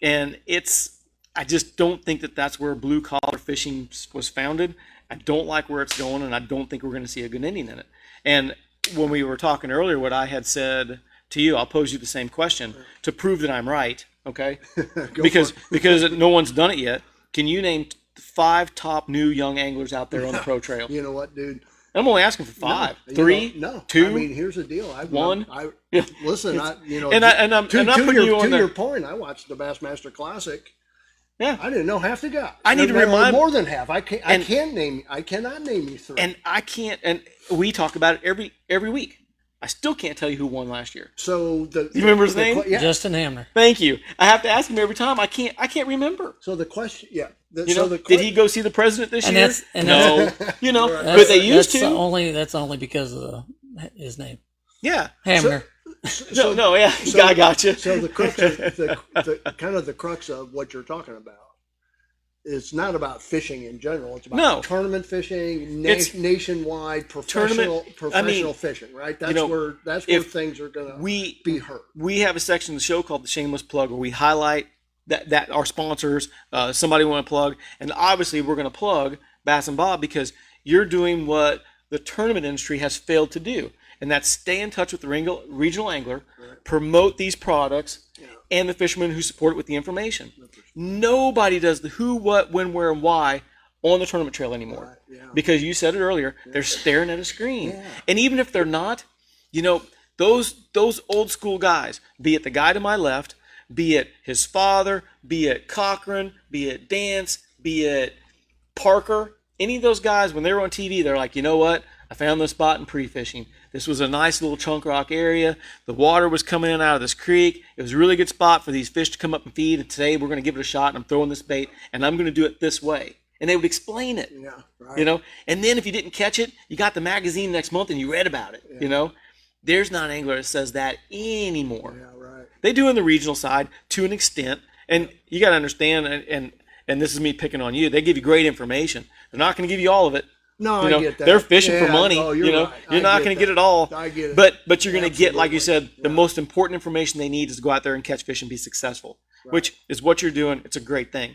Speaker 1: And I just don't think that that's where blue collar fishing was founded. I don't like where it's going, and I don't think we're going to see a good ending in it. And when we were talking earlier, what I had said to you, I'll pose you the same question to prove that I'm right. Okay, because no one's done it yet. Can you name 5 top new young anglers out there on the pro trail?
Speaker 2: You know what, dude?
Speaker 1: I'm only asking for 5, 3,
Speaker 2: no.
Speaker 1: 2.
Speaker 2: I mean, here's the deal.
Speaker 1: One.
Speaker 2: Listen.
Speaker 1: I'm not putting you on
Speaker 2: your point. I watched the Bassmaster Classic.
Speaker 1: Yeah,
Speaker 2: I didn't know half the guys.
Speaker 1: I need to remind
Speaker 2: more than half. I cannot name you 3.
Speaker 1: And I can't. And we talk about it every week. I still can't tell you who won last year.
Speaker 2: So
Speaker 1: you remember his name?
Speaker 2: Yeah.
Speaker 3: Justin Hamner.
Speaker 1: Thank you. I have to ask him every time. I can't remember.
Speaker 2: So the question, yeah.
Speaker 1: Did he go see the president this
Speaker 3: And
Speaker 1: year?
Speaker 3: that's- and
Speaker 1: no. But they used to.
Speaker 3: That's only because of his name.
Speaker 1: Yeah.
Speaker 3: Hamner.
Speaker 1: I got you.
Speaker 2: So the crux, the kind of the crux of what you're talking about, it's not about fishing in general. It's about tournament fishing,
Speaker 1: It's
Speaker 2: nationwide professional fishing, right? That's where things are going to be heard.
Speaker 1: We have a section of the show called the Shameless Plug where we highlight that our sponsors, somebody want to plug, and obviously we're going to plug Bass and Bob because you're doing what the tournament industry has failed to do, and that's stay in touch with the regional angler, promote these products, and the fishermen who support it with the information. Nobody does the who, what, when, where, and why on the tournament trail anymore. Because you said it earlier, they're staring at a screen. And even if they're not, those old school guys, be it the guy to my left, be it his father, be it Cochran, be it Dance, be it Parker, any of those guys, when they were on TV, they're like, you know what? I found this spot in pre-fishing. This was a nice little chunk rock area. The water was coming in out of this creek. It was a really good spot for these fish to come up and feed. And today we're going to give it a shot, and I'm throwing this bait, and I'm going to do it this way. And they would explain it, And then if you didn't catch it, you got the magazine next month and you read about it, There's not an angler that says that anymore. They do in the regional side to an extent, and you got to understand, and this is me picking on you, they give you great information. They're not going to give you all of it.
Speaker 2: No, I get that.
Speaker 1: They're fishing for money.
Speaker 2: Right.
Speaker 1: You're not going to get it all.
Speaker 2: I get it.
Speaker 1: But you're going to get, like you said, the most important information they need is to go out there and catch fish and be successful, which is what you're doing. It's a great thing.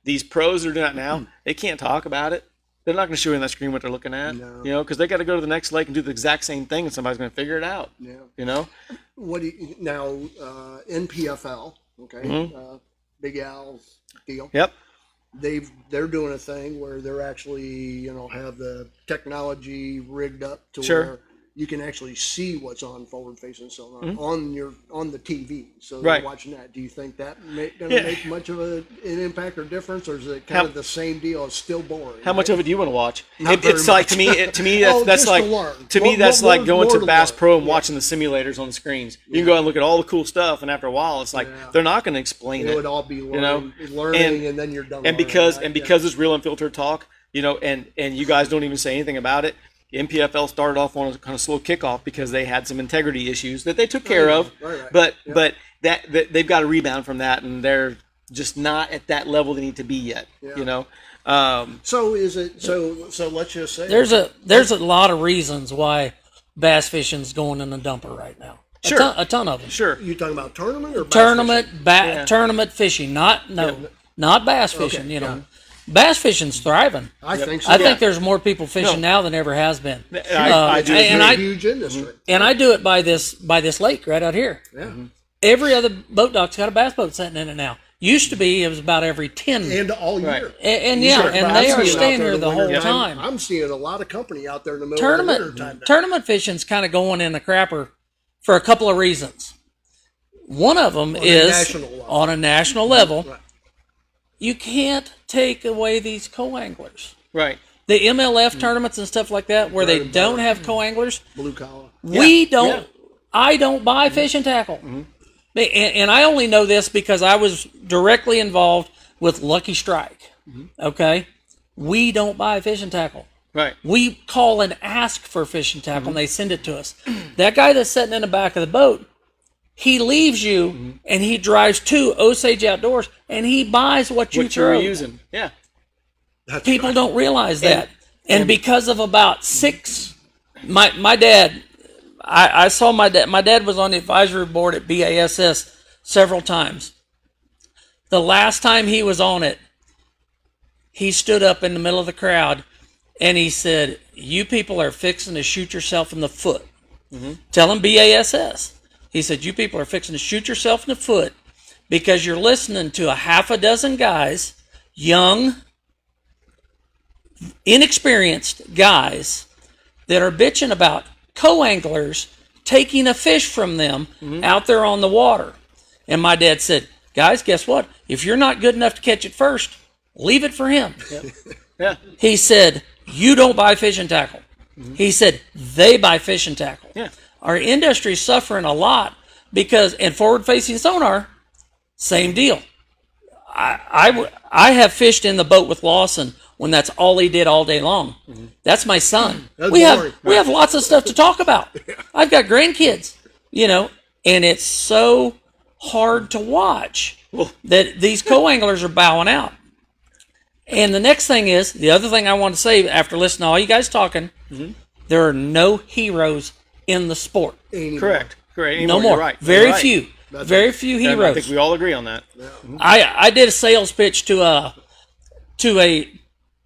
Speaker 1: These pros that are doing it now, they can't talk about it. They're not going to show you on that screen what they're looking at. Because they got to go to the next lake and do the exact same thing, and somebody's going to figure it out.
Speaker 2: What do you now? NPFL, okay, Big Al's deal.
Speaker 1: Yep.
Speaker 2: They're doing a thing where they're actually have the technology rigged up to where you can actually see what's on forward facing sonar on the TV. So you're watching that. Do you think that going to make much of an impact or difference, or is it kind of the same deal? It's still boring.
Speaker 1: How much of it do you want to watch?
Speaker 2: Not
Speaker 1: It's
Speaker 2: very
Speaker 1: like
Speaker 2: much.
Speaker 1: to me that's like going to Bass Pro and watching the simulators on the screens. You can go and look at all the cool stuff, and after a while, it's like they're not going to explain it.
Speaker 2: It would all be learning, and then you're done.
Speaker 1: And because it's real unfiltered talk, and you guys don't even say anything about it. MPFL started off on a kind of slow kickoff because they had some integrity issues that they took care of, but that they've got to rebound from that, and they're just not at that level they need to be yet.
Speaker 2: So is it so? Let's just say
Speaker 3: there's a lot of reasons why bass fishing's going in the dumper right now.
Speaker 1: Sure,
Speaker 3: a ton of them.
Speaker 1: Sure,
Speaker 2: you talking about tournament or
Speaker 3: tournament fishing? Not bass fishing. Bass fishing's thriving.
Speaker 2: I think so.
Speaker 3: I think there's more people fishing now than ever has been.
Speaker 1: I do.
Speaker 3: And
Speaker 2: it's a huge industry.
Speaker 3: And I do it by this lake right out here.
Speaker 2: Yeah.
Speaker 3: Every other boat dock's got a bass boat sitting in it now. Used to be, it was about every 10.
Speaker 2: And all year.
Speaker 3: And they are staying here the whole time.
Speaker 2: I'm seeing a lot of company out there in the middle of the winter time.
Speaker 3: Tournament fishing's kind of going in the crapper for a couple of reasons. One of them is on a national level.
Speaker 2: Right.
Speaker 3: You can't take away these co-anglers.
Speaker 1: Right.
Speaker 3: The MLF tournaments and stuff like that, where they don't have co-anglers.
Speaker 2: Blue collar.
Speaker 3: We don't. I don't buy fishing tackle. And I only know this because I was directly involved with Lucky Strike. Okay? We don't buy fishing tackle.
Speaker 1: Right.
Speaker 3: We call and ask for fishing tackle, and they send it to us. That guy that's sitting in the back of the boat, he leaves you, and he drives to Osage Outdoors, and he buys what you throw.
Speaker 1: You're using. Yeah.
Speaker 3: People don't realize that. And because of about 6, my dad, I saw my dad. My dad was on the advisory board at BASS several times. The last time he was on it, he stood up in the middle of the crowd, and he said, "You people are fixing to shoot yourself in the foot." Tell him BASS. He said, "You people are fixing to shoot yourself in the foot because you're listening to a half a dozen guys, young, inexperienced guys, that are bitching about co-anglers taking a fish from them out there on the water." And my dad said, "Guys, guess what? If you're not good enough to catch it first, leave it for him."
Speaker 1: Yeah.
Speaker 3: He said, "You don't buy fishing tackle." He said they buy fishing tackle.
Speaker 1: Yeah.
Speaker 3: Our industry's suffering a lot because, and forward-facing sonar, same deal. I have fished in the boat with Lawson when that's all he did all day long. That's my son.
Speaker 2: That's
Speaker 3: we
Speaker 2: boring.
Speaker 3: have lots of stuff to talk about. I've got grandkids, and it's so hard to watch that these co-anglers are bowing out. And the next thing is, the other thing I want to say after listening to all you guys talking, there are no heroes in the sport.
Speaker 1: Correct.
Speaker 3: No more.
Speaker 1: You're right.
Speaker 3: Very
Speaker 1: You're right.
Speaker 3: few. Very few
Speaker 1: And
Speaker 3: heroes.
Speaker 1: I think we all agree on that.
Speaker 3: I did a sales pitch to a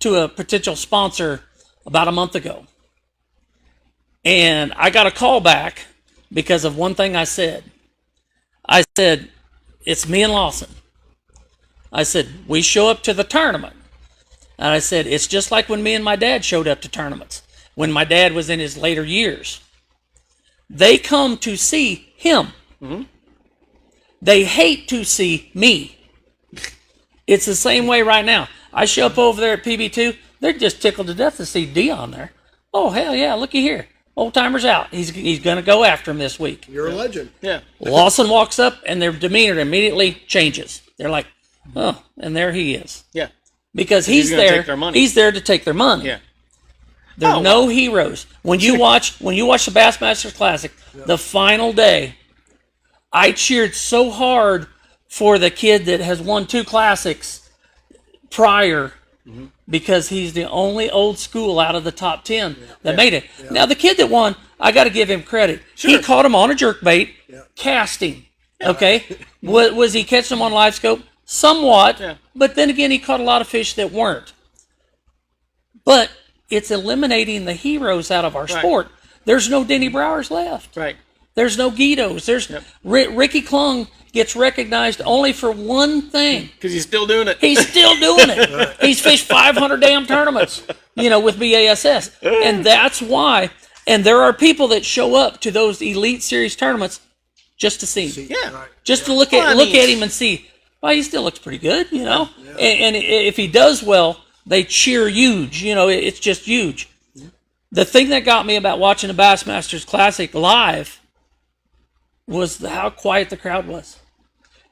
Speaker 3: potential sponsor about a month ago, and I got a call back because of one thing I said. I said, "It's me and Lawson." I said, "We show up to the tournament," and I said, "It's just like when me and my dad showed up to tournaments when my dad was in his later years. They come to see him." They hate to see me. It's the same way right now. I show up over there at PB2, they're just tickled to death to see Dion there. Oh, hell yeah, looky here. Old timer's out. He's going to go after him this week.
Speaker 2: You're a legend.
Speaker 1: Yeah.
Speaker 3: Lawson walks up, and their demeanor immediately changes. They're like, oh, and there he is.
Speaker 1: Yeah.
Speaker 3: Because
Speaker 1: he's
Speaker 3: he's
Speaker 1: gonna
Speaker 3: there.
Speaker 1: take their money.
Speaker 3: He's there to take their money.
Speaker 1: Yeah.
Speaker 3: There are
Speaker 1: Oh,
Speaker 3: no heroes. When you watch the Bassmasters Classic, the final day, I cheered so hard for the kid that has won 2 classics prior because he's the only old school out of the top 10 that made it. Now, the kid that won, I got to give him credit. He caught him on a jerkbait, casting. Okay? Was he catching them on live scope? Somewhat.
Speaker 1: Yeah.
Speaker 3: But then again, he caught a lot of fish that weren't. But it's eliminating the heroes out of our sport. There's no Denny Browers left.
Speaker 1: Right.
Speaker 3: There's no Guidos. There's Ricky Klung gets recognized only for one thing.
Speaker 1: Because he's still doing it.
Speaker 3: He's still doing it. He's fished 500 damn tournaments, with BASS. And that's why. And there are people that show up to those Elite Series tournaments just to see him.
Speaker 1: Yeah.
Speaker 3: Just to look at him and see, well, he still looks pretty good, And if he does well, they cheer huge. It's just huge. The thing that got me about watching the Bassmasters Classic live was how quiet the crowd was.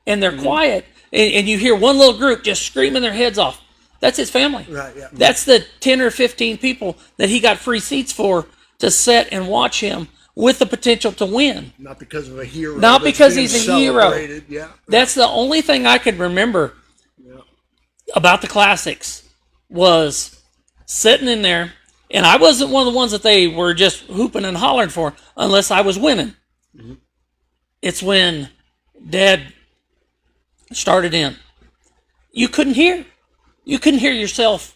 Speaker 3: And they're quiet, and you hear one little group just screaming their heads off. That's his family.
Speaker 2: Right, yeah.
Speaker 3: That's the 10 or 15 people that he got free seats for to sit and watch him with the potential to win.
Speaker 2: Not because of a hero.
Speaker 3: Not
Speaker 2: that's
Speaker 3: because
Speaker 2: being
Speaker 3: he's a hero.
Speaker 2: celebrated. Yeah.
Speaker 3: That's the only thing I could remember about the Classics was sitting in there, and I wasn't one of the ones that they were just hooping and hollering for unless I was winning. It's when Dad started in. You couldn't hear. You couldn't hear yourself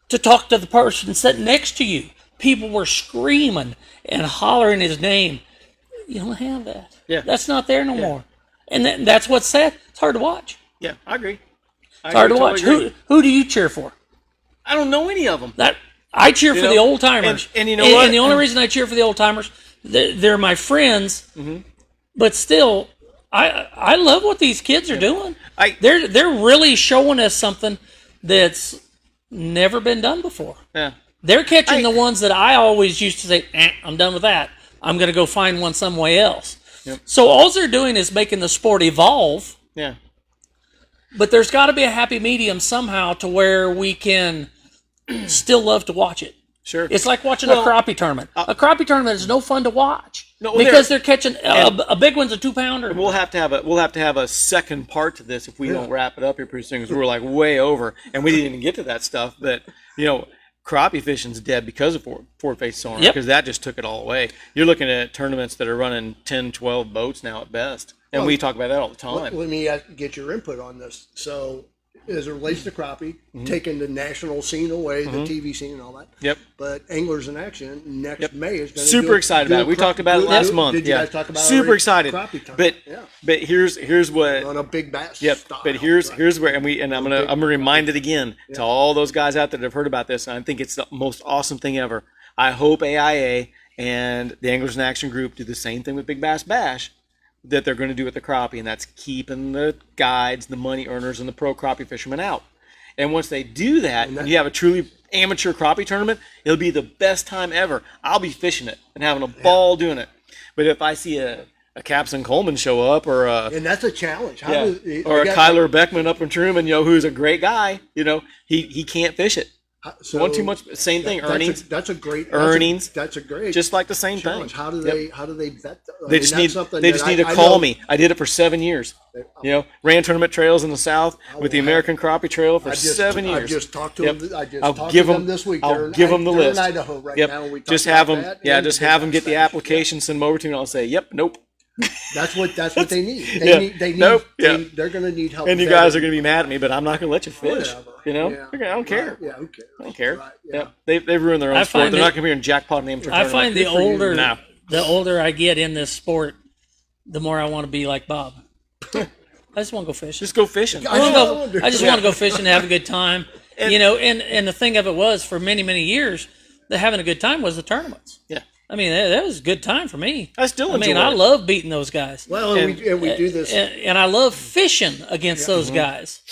Speaker 3: to talk to the person sitting next to you. People were screaming and hollering his name. You don't have that.
Speaker 1: Yeah.
Speaker 3: That's not there no more. And that's what's sad. It's hard to watch.
Speaker 1: Yeah, I agree.
Speaker 3: It's hard to watch. Who do you cheer for?
Speaker 1: I don't know any of them.
Speaker 3: I cheer for the old timers.
Speaker 1: And you know what?
Speaker 3: And the only reason I cheer for the old timers, they're my friends. But still, I love what these kids are doing. They're really showing us something that's never been done before.
Speaker 1: Yeah.
Speaker 3: They're catching the ones that I always used to say, I'm done with that. I'm going to go find one somewhere else.
Speaker 1: Yep.
Speaker 3: So all they're doing is making the sport evolve.
Speaker 1: Yeah.
Speaker 3: But there's got to be a happy medium somehow to where we can still love to watch it.
Speaker 1: Sure.
Speaker 3: It's like watching a crappie tournament. A crappie tournament is no fun to watch because they're catching a big one's a 2-pounder.
Speaker 1: We'll have to have a second part to this if we don't wrap it up here pretty soon because we're like way over and we didn't even get to that stuff. But crappie fishing's dead because of forward face sonar because that just took it all away. You're looking at tournaments that are running 10, 12 boats now at best, and we talk about that all the time.
Speaker 2: Let me get your input on this. So, as it relates to crappie, taking the national scene away, the TV scene and all that.
Speaker 1: Yep.
Speaker 2: But Anglers in Action next May is going to
Speaker 1: super excited about it. We talked about it last month.
Speaker 2: Did you guys talk about it?
Speaker 1: Super excited.
Speaker 2: Crappie tournament.
Speaker 1: But here's what
Speaker 2: on a big bass.
Speaker 1: Yep.
Speaker 2: style,
Speaker 1: But here's where I'm gonna remind it again to all those guys out there that have heard about this, and I think it's the most awesome thing ever. I hope AIA and the Anglers in Action group do the same thing with Big Bass Bash that they're going to do with the crappie, and that's keeping the guides, the money earners, and the pro crappie fishermen out. And once they do that, and you have a truly amateur crappie tournament, it'll be the best time ever. I'll be fishing it and having a ball doing it. But if I see a Capson Coleman show up, or
Speaker 2: and that's a challenge.
Speaker 1: or a Kyler Beckman up in Truman, who's a great guy, he can't fish it.
Speaker 2: So
Speaker 1: One too much. Same thing. Earnings.
Speaker 2: That's a great
Speaker 1: earnings.
Speaker 2: That's a great.
Speaker 1: Just like the same
Speaker 2: challenge.
Speaker 1: thing.
Speaker 2: How do they vet?
Speaker 1: They just need to call me. I did it for 7 years. Ran tournament trails in the South with the American Crappie Trail for 7 years.
Speaker 2: I just talked to them. I just
Speaker 1: I'll
Speaker 2: talked
Speaker 1: give
Speaker 2: to
Speaker 1: them
Speaker 2: them this week.
Speaker 1: I'll give them the
Speaker 2: they're
Speaker 1: list.
Speaker 2: in Idaho right now. We
Speaker 1: Just
Speaker 2: talked
Speaker 1: have them.
Speaker 2: about that,
Speaker 1: Just have them get the application, send them over to me, and I'll say, "Yep, nope."
Speaker 2: That's what they need. They need.
Speaker 1: Nope.
Speaker 2: They're going to need help.
Speaker 1: And you guys are going to be mad at me, but I'm not going to let you fish.
Speaker 2: Whatever.
Speaker 1: Okay, I don't care.
Speaker 2: Yeah, who cares?
Speaker 1: I don't care.
Speaker 2: Right,
Speaker 1: Yeah. They've ruined their own sport. They're not going to be in jackpot and amateur
Speaker 3: I
Speaker 1: tournament.
Speaker 3: find
Speaker 1: No.
Speaker 3: the older I get in this sport, the more I want to be like Bob. I just want to go fishing.
Speaker 1: Just go fishing.
Speaker 3: I just want to go fishing and have a good time. And the thing of it was, for many, many years, the having a good time was the tournaments.
Speaker 1: Yeah.
Speaker 3: I mean, that was a good time for me.
Speaker 1: I still enjoy it.
Speaker 3: I love beating those guys.
Speaker 2: Well, and we do this.
Speaker 3: And I love fishing against those guys.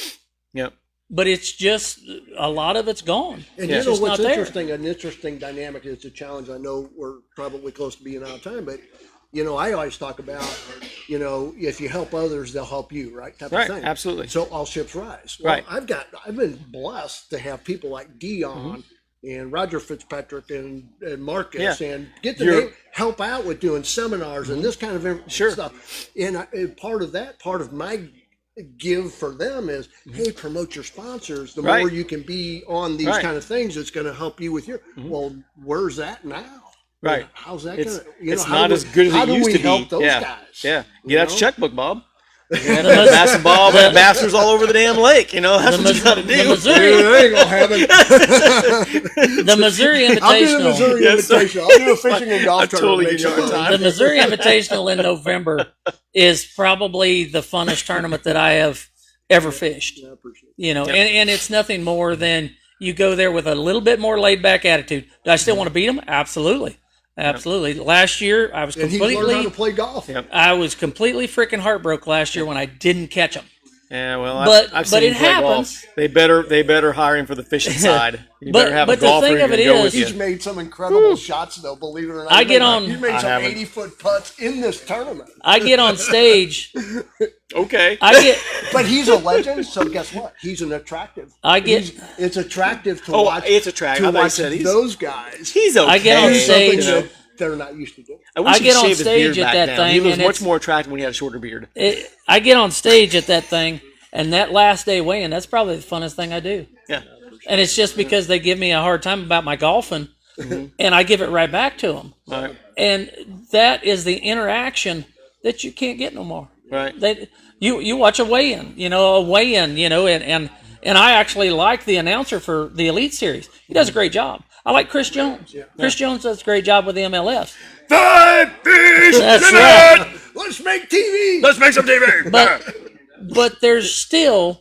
Speaker 1: Yep.
Speaker 3: But it's just, a lot of it's gone.
Speaker 2: And
Speaker 3: It's
Speaker 2: you know
Speaker 3: just
Speaker 2: what's
Speaker 3: not there.
Speaker 2: interesting? An interesting dynamic is a challenge. I know we're probably close to being out of time, but I always talk about, if you help others, they'll help you, right? Type
Speaker 1: Right,
Speaker 2: of thing.
Speaker 1: absolutely.
Speaker 2: So all ships rise. Well,
Speaker 1: Right.
Speaker 2: I've been blessed to have people like Dion and Roger Fitzpatrick and Marcus and get to help out with doing seminars and this kind of stuff. And part of my give for them is, hey, promote your sponsors. The more you can be on these kind of things, it's going to help you with your. Well, where's that now?
Speaker 1: Right.
Speaker 2: How's that
Speaker 1: It's,
Speaker 2: going
Speaker 1: it's not as good as it used to be.
Speaker 2: Help those
Speaker 1: yeah.
Speaker 2: guys?
Speaker 1: Yeah. Get out your checkbook, Bob. Master Bob and Masters all over the damn lake. That's what you got to do.
Speaker 3: The Missouri,
Speaker 2: There ain't gonna happen.
Speaker 3: the Missouri
Speaker 2: I'll do the
Speaker 3: Invitational.
Speaker 2: Missouri Invitational. I'll do a fishing and golf
Speaker 1: totally
Speaker 2: tournament.
Speaker 1: get you on time.
Speaker 3: The Missouri Invitational in November is probably the funnest tournament that I have ever fished.
Speaker 2: I appreciate
Speaker 3: And it's nothing more than you go there with a little bit more laid back attitude. Do I still want to beat them? Absolutely. Absolutely. Last year, I was
Speaker 2: And he's learned how
Speaker 3: completely,
Speaker 2: to play golf.
Speaker 3: I was completely freaking heartbroken last year when I didn't catch them.
Speaker 1: Yeah, well,
Speaker 3: But-
Speaker 1: I've
Speaker 3: but
Speaker 1: seen
Speaker 3: it
Speaker 1: him play golf.
Speaker 3: happens.
Speaker 1: They better hire him for the fishing side. You
Speaker 3: But-
Speaker 1: better have
Speaker 3: but
Speaker 1: a
Speaker 3: the
Speaker 1: golfer
Speaker 3: thing
Speaker 1: who
Speaker 3: of it
Speaker 1: can go with
Speaker 3: is-
Speaker 2: He's
Speaker 1: you.
Speaker 2: made some incredible shots, though. Believe it or not,
Speaker 3: I get on-
Speaker 2: He's made
Speaker 1: I
Speaker 2: some
Speaker 1: haven't.
Speaker 2: 80-foot putts in this tournament.
Speaker 3: I get on stage.
Speaker 1: Okay.
Speaker 2: But he's a legend, so guess what? He's an attractive. It's attractive to watch.
Speaker 1: It's attractive.
Speaker 2: To
Speaker 1: I thought you
Speaker 2: watch
Speaker 1: said
Speaker 2: those guys.
Speaker 1: He's okay.
Speaker 3: I get on
Speaker 2: do
Speaker 3: stage.
Speaker 2: something that they're not used to doing.
Speaker 1: I wish
Speaker 3: I
Speaker 1: he'd
Speaker 3: get on
Speaker 1: shave his
Speaker 3: stage
Speaker 1: beard
Speaker 3: at
Speaker 1: back
Speaker 3: that
Speaker 1: down.
Speaker 3: thing,
Speaker 1: He was
Speaker 3: and
Speaker 1: much
Speaker 3: it's-
Speaker 1: more attractive when he had a shorter beard.
Speaker 3: I get on stage at that thing, and that last day weigh-in, that's probably the funnest thing I do.
Speaker 1: Yeah.
Speaker 3: And it's just because they give me a hard time about my golfing, and I give it right back to them.
Speaker 1: Right.
Speaker 3: And that is the interaction that you can't get no more.
Speaker 1: Right.
Speaker 3: You watch a weigh-in, and I actually like the announcer for the Elite Series. He does a great job. I like Chris Jones. Chris Jones does a great job with the MLS.
Speaker 1: 5 fish.
Speaker 3: That's right.
Speaker 2: Let's make TV.
Speaker 1: Let's make some TV.
Speaker 3: But there's still,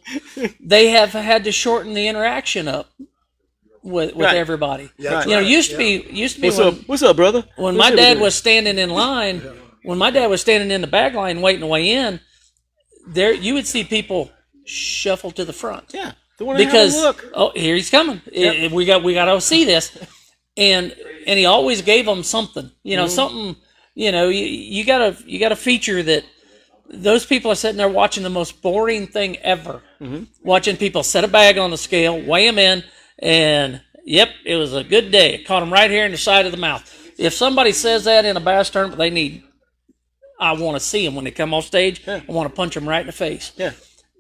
Speaker 3: they have had to shorten the interaction up with everybody.
Speaker 2: Yeah,
Speaker 3: Used to be
Speaker 1: What's up, brother?
Speaker 3: when my dad was standing in line, when my dad was standing in the bag line waiting to weigh in, there you would see people shuffle to the front.
Speaker 1: Yeah. The one
Speaker 3: Because
Speaker 1: look.
Speaker 3: here he's coming. We got to see this, and he always gave them something. Something. You got to feature that. Those people are sitting there watching the most boring thing ever. Watching people set a bag on the scale, weigh them in, and yep, it was a good day. Caught them right here in the side of the mouth. If somebody says that in a bass tournament, I want to see them when they come off stage.
Speaker 1: Yeah.
Speaker 3: I want to punch them right in the face.
Speaker 1: Yeah.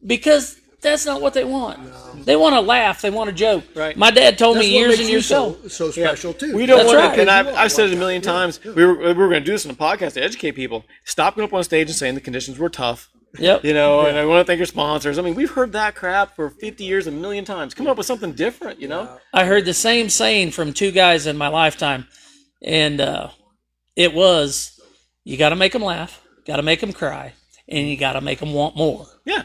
Speaker 3: Because that's not what they want. No. They want to laugh. They want to joke.
Speaker 1: Right.
Speaker 3: My dad told me
Speaker 2: That's what
Speaker 3: years
Speaker 2: makes
Speaker 3: and
Speaker 2: you
Speaker 3: years ago.
Speaker 2: so special too.
Speaker 1: We don't
Speaker 3: That's
Speaker 1: want
Speaker 3: right.
Speaker 1: to, and I've said it a million times. We were going to do this in a podcast to educate people. Stop going up on stage and saying the conditions were tough.
Speaker 3: Yep.
Speaker 1: And I want to thank your sponsors. I mean, we've heard that crap for 50 years a million times. Come up with something different,
Speaker 3: I heard the same saying from two guys in my lifetime, and it was, you got to make them laugh, got to make them cry, and you got to make them want more.
Speaker 1: Yeah,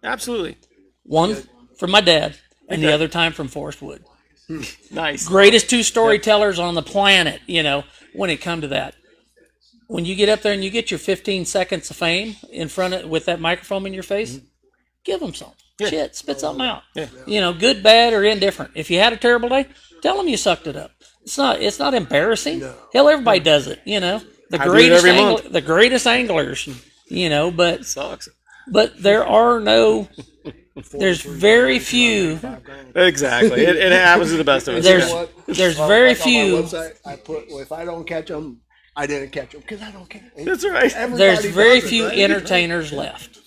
Speaker 1: absolutely.
Speaker 3: One from my dad, and the other time from Forrest Wood.
Speaker 1: Nice.
Speaker 3: Greatest two storytellers on the planet, when it come to that. When you get up there and you get your 15 seconds of fame in front of with that microphone in your face, give them something. Shit, spit something out.
Speaker 1: Yeah.
Speaker 3: You know, good, bad, or indifferent. If you had a terrible day, tell them you sucked it up. It's not embarrassing.
Speaker 2: No.
Speaker 3: Hell, everybody does it. You know,
Speaker 1: I do it every month.
Speaker 3: the greatest anglers. You know,
Speaker 1: Sucks.
Speaker 3: but there's very few.
Speaker 1: Exactly. It happens to the best of us.
Speaker 3: There's very
Speaker 2: Like on my
Speaker 3: few.
Speaker 2: website, I put, well, if I don't catch them, I didn't catch them because I don't care.
Speaker 1: That's right.
Speaker 2: Everybody
Speaker 3: There's very
Speaker 2: does it,
Speaker 3: few
Speaker 2: right?
Speaker 3: entertainers left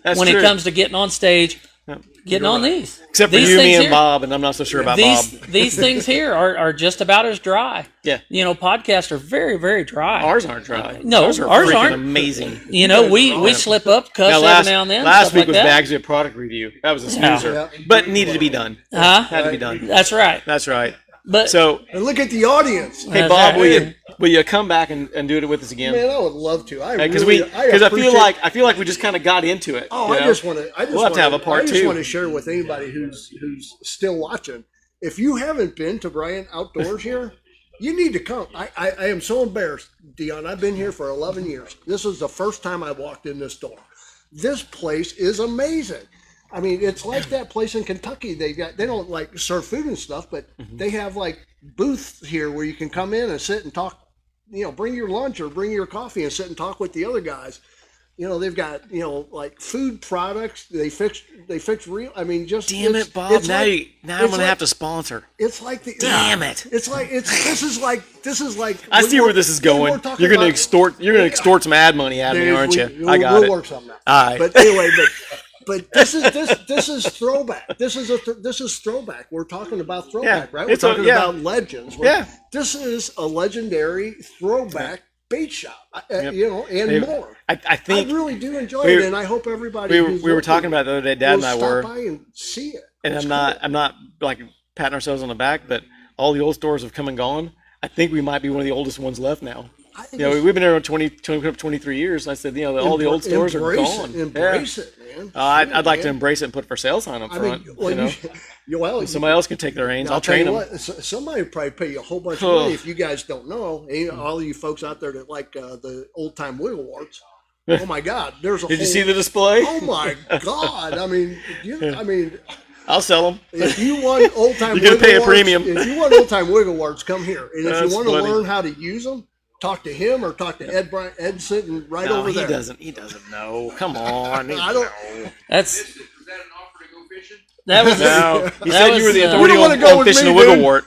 Speaker 1: That's
Speaker 3: when
Speaker 1: true.
Speaker 3: it comes to getting on stage, getting on these.
Speaker 1: Except for
Speaker 3: These
Speaker 1: you, me,
Speaker 3: things
Speaker 1: and
Speaker 3: here-
Speaker 1: Bob, and I'm not so sure about Bob.
Speaker 3: These things here are just about as dry.
Speaker 1: Yeah.
Speaker 3: You know, podcasts are very, very dry.
Speaker 1: Ours aren't dry.
Speaker 3: No,
Speaker 1: ours are
Speaker 3: ours
Speaker 1: freaking
Speaker 3: aren't.
Speaker 1: amazing.
Speaker 3: You know, we slip up, cuss every now and then.
Speaker 1: last
Speaker 3: stuff
Speaker 1: week
Speaker 3: like
Speaker 1: was
Speaker 3: that.
Speaker 1: Bagsy product review. That was a snoozer,
Speaker 2: Yeah.
Speaker 1: but needed to be done.
Speaker 3: Huh?
Speaker 1: Had to be done.
Speaker 3: That's right.
Speaker 1: That's right.
Speaker 3: But
Speaker 1: So,
Speaker 2: And look at the audience.
Speaker 1: hey
Speaker 3: That's
Speaker 1: Bob,
Speaker 3: right.
Speaker 1: will you come back and do it with us again?
Speaker 2: Man, I would love to.
Speaker 1: Because
Speaker 2: appreciate-
Speaker 1: I feel like we just kind of got into it.
Speaker 2: Oh,
Speaker 1: you
Speaker 2: I
Speaker 1: know?
Speaker 2: just want to.
Speaker 1: We'll have to have a part
Speaker 2: I just
Speaker 1: two.
Speaker 2: want to share with anybody who's still watching. If you haven't been to Bryant Outdoors here, you need to come. I am so embarrassed, Dion. I've been here for 11 years. This is the first time I walked in this door. This place is amazing. I mean, it's like that place in Kentucky. They don't like serve food and stuff, but they have like booths here where you can come in and sit and talk. You know, bring your lunch or bring your coffee and sit and talk with the other guys. You know, they've got, you know, like food products. They fix real. I mean, just
Speaker 1: Damn
Speaker 2: it's-
Speaker 1: it, Bob!
Speaker 2: it's
Speaker 1: Now,
Speaker 2: like-
Speaker 1: I'm
Speaker 2: it's
Speaker 1: gonna
Speaker 2: like-
Speaker 1: have to sponsor.
Speaker 2: It's like the
Speaker 1: Damn it.
Speaker 2: It's like this is like.
Speaker 1: I see where this is going. You're gonna extort some ad money out of me, aren't you? I got
Speaker 2: we'll
Speaker 1: it.
Speaker 2: work something out.
Speaker 1: All right.
Speaker 2: But anyway, but this is throwback. This is throwback. We're talking about throwback,
Speaker 1: Yeah,
Speaker 2: right? We're
Speaker 1: it's a-
Speaker 2: talking
Speaker 1: yeah.
Speaker 2: about legends.
Speaker 1: Yeah.
Speaker 2: This is a legendary throwback bait shop. You know, and
Speaker 1: Hey,
Speaker 2: more.
Speaker 1: I think
Speaker 2: I really do enjoy
Speaker 1: we-
Speaker 2: it, and I hope everybody.
Speaker 1: we were
Speaker 2: who's
Speaker 1: talking
Speaker 2: looking
Speaker 1: about it the other day. Dad and I
Speaker 2: will
Speaker 1: were,
Speaker 2: stop by and see it.
Speaker 1: and
Speaker 2: It's
Speaker 1: I'm not like patting ourselves on the back, but all the old stores have come and gone. I think we might be one of the oldest ones left now.
Speaker 2: I think
Speaker 1: You know,
Speaker 2: it's-
Speaker 1: we've been there 23 years. I said, you know, all the old stores are
Speaker 2: embrace
Speaker 1: gone.
Speaker 2: it, embrace it, man.
Speaker 1: I'd like to
Speaker 2: man.
Speaker 1: embrace it and put for sale sign up
Speaker 2: I
Speaker 1: front.
Speaker 2: mean, well,
Speaker 1: you know, somebody else can take the reins. I'll
Speaker 2: tell
Speaker 1: train
Speaker 2: you
Speaker 1: them.
Speaker 2: what, somebody would probably pay you a whole bunch of
Speaker 1: Oh.
Speaker 2: money if you guys don't know. And all of you folks out there that like the old time wiggle warts. Oh my God, there's a.
Speaker 1: Did you
Speaker 2: whole-
Speaker 1: see the display?
Speaker 2: Oh my God! I mean,
Speaker 1: I'll sell them.
Speaker 2: if you want old time,
Speaker 1: You're gonna pay a premium.
Speaker 2: If you want old time wiggle warts, come here. And if
Speaker 1: That's
Speaker 2: you want to
Speaker 1: funny.
Speaker 2: learn how to use them, talk to him or talk to Ed Bryant. Ed's sitting right
Speaker 1: No,
Speaker 2: over
Speaker 1: he
Speaker 2: there.
Speaker 1: doesn't. He doesn't know. Come on.
Speaker 2: I don't.
Speaker 3: that's
Speaker 4: Is that an offer to go fishing?
Speaker 3: that was
Speaker 1: No, he
Speaker 3: That
Speaker 1: said you were
Speaker 3: was,
Speaker 1: the
Speaker 3: you
Speaker 1: authority
Speaker 2: don't wanna
Speaker 1: on,
Speaker 2: go
Speaker 1: on
Speaker 2: with
Speaker 1: fishing
Speaker 2: me,
Speaker 1: the wiggle
Speaker 2: dude.
Speaker 1: wart.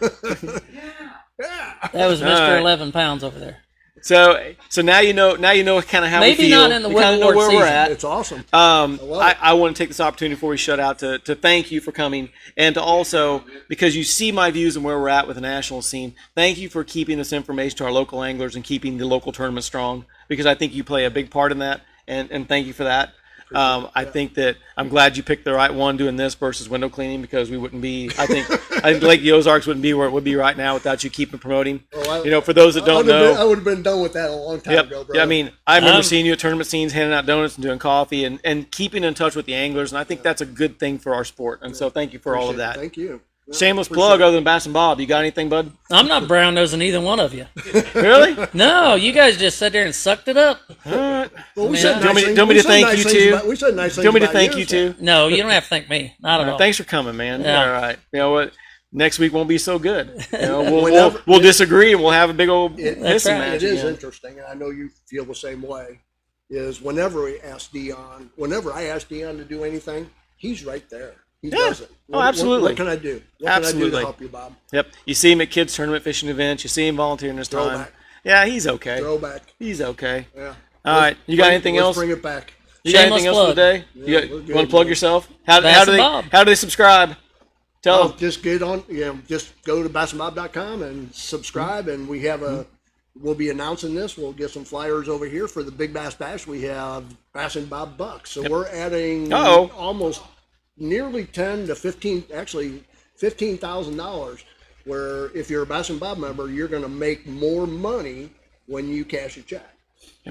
Speaker 3: that was Mr.
Speaker 1: right.
Speaker 3: 11 pounds over there.
Speaker 1: So now you know kind of how
Speaker 3: Maybe
Speaker 1: we feel.
Speaker 3: not in the
Speaker 1: you kind of know
Speaker 3: wiggle
Speaker 1: where
Speaker 3: wart
Speaker 1: we're
Speaker 3: season.
Speaker 1: at.
Speaker 2: It's awesome.
Speaker 1: I
Speaker 2: love it.
Speaker 1: want to take this opportunity before we shut out to thank you for coming, and to also, because you see my views and where we're at with the national scene, thank you for keeping this information to our local anglers and keeping the local tournament strong, because I think you play a big part in that, and thank you for that. I think that I'm glad you picked the right one doing this versus window cleaning, because we wouldn't be, I think Lake the Ozarks wouldn't be where it would be right now without you keeping promoting.
Speaker 2: Well,
Speaker 1: You know, for those that don't know.
Speaker 2: I would have been done with that a long time
Speaker 1: Yep.
Speaker 2: ago, bro.
Speaker 1: Yeah, I mean, I remember
Speaker 3: Um,
Speaker 1: seeing you at tournament scenes, handing out donuts and doing coffee, and keeping in touch with the anglers, and I think that's a good thing for our sport. And so, thank you for all of that.
Speaker 2: Thank you. Yeah,
Speaker 1: Shameless
Speaker 2: appreciate
Speaker 1: plug,
Speaker 2: it.
Speaker 1: other than Bass and Bob. You got anything, bud?
Speaker 3: I'm not brown nosing either one of you.
Speaker 1: Really?
Speaker 3: No, you guys just sat there and sucked it up.
Speaker 1: All right.
Speaker 2: Well, we
Speaker 3: Yeah.
Speaker 2: said
Speaker 1: Do you want me-
Speaker 2: nice things-
Speaker 1: do you want me
Speaker 2: we
Speaker 1: to
Speaker 2: said
Speaker 1: thank
Speaker 2: nice
Speaker 1: you
Speaker 2: things
Speaker 1: too?
Speaker 2: about- We said nice
Speaker 1: Do
Speaker 2: things
Speaker 1: you want me to
Speaker 2: about
Speaker 1: thank you too?
Speaker 3: No, you don't have to thank me. Not at all.
Speaker 1: Thanks for coming, man.
Speaker 3: Yeah.
Speaker 1: All right. You know what? Next week won't be so good. You know, we'll
Speaker 2: Whenever-
Speaker 1: we'll disagree and we'll have a big old
Speaker 2: It-
Speaker 3: That's
Speaker 1: pissing
Speaker 3: right.
Speaker 1: match
Speaker 2: It is
Speaker 1: again.
Speaker 2: interesting, and I know you feel the same way. Is whenever I ask Dion to do anything, he's right there. He does it.
Speaker 1: Oh, absolutely.
Speaker 2: What can I do? What can I do
Speaker 1: Absolutely.
Speaker 2: to help you, Bob?
Speaker 1: Yep. You see him at kids tournament fishing events. You see him volunteering his time.
Speaker 2: Throwback.
Speaker 1: Yeah, he's okay.
Speaker 2: Throwback.
Speaker 1: He's okay.
Speaker 2: Yeah.
Speaker 1: All right. You got anything
Speaker 2: Let's
Speaker 1: else?
Speaker 2: Bring it back.
Speaker 1: You got
Speaker 3: Shameless
Speaker 1: anything else for the
Speaker 3: plug.
Speaker 1: day?
Speaker 2: Yeah,
Speaker 1: You
Speaker 2: we're
Speaker 1: want
Speaker 2: good,
Speaker 1: to plug
Speaker 2: man.
Speaker 1: yourself? How
Speaker 3: Bass
Speaker 1: do
Speaker 3: and
Speaker 1: they
Speaker 3: Bob.
Speaker 1: how do they subscribe? Tell
Speaker 2: Well,
Speaker 1: them.
Speaker 2: just get on. Just go to bassandbob.com and subscribe, and we have a. We'll be announcing this. We'll get some flyers over here for the Big Bass Bash. We have Bass and Bob Bucks, so we're adding
Speaker 1: Uh-oh.
Speaker 2: almost nearly 10 to 15, actually $15,000. Where if you're a Bass and Bob member, you're going to make more money when you cash a check.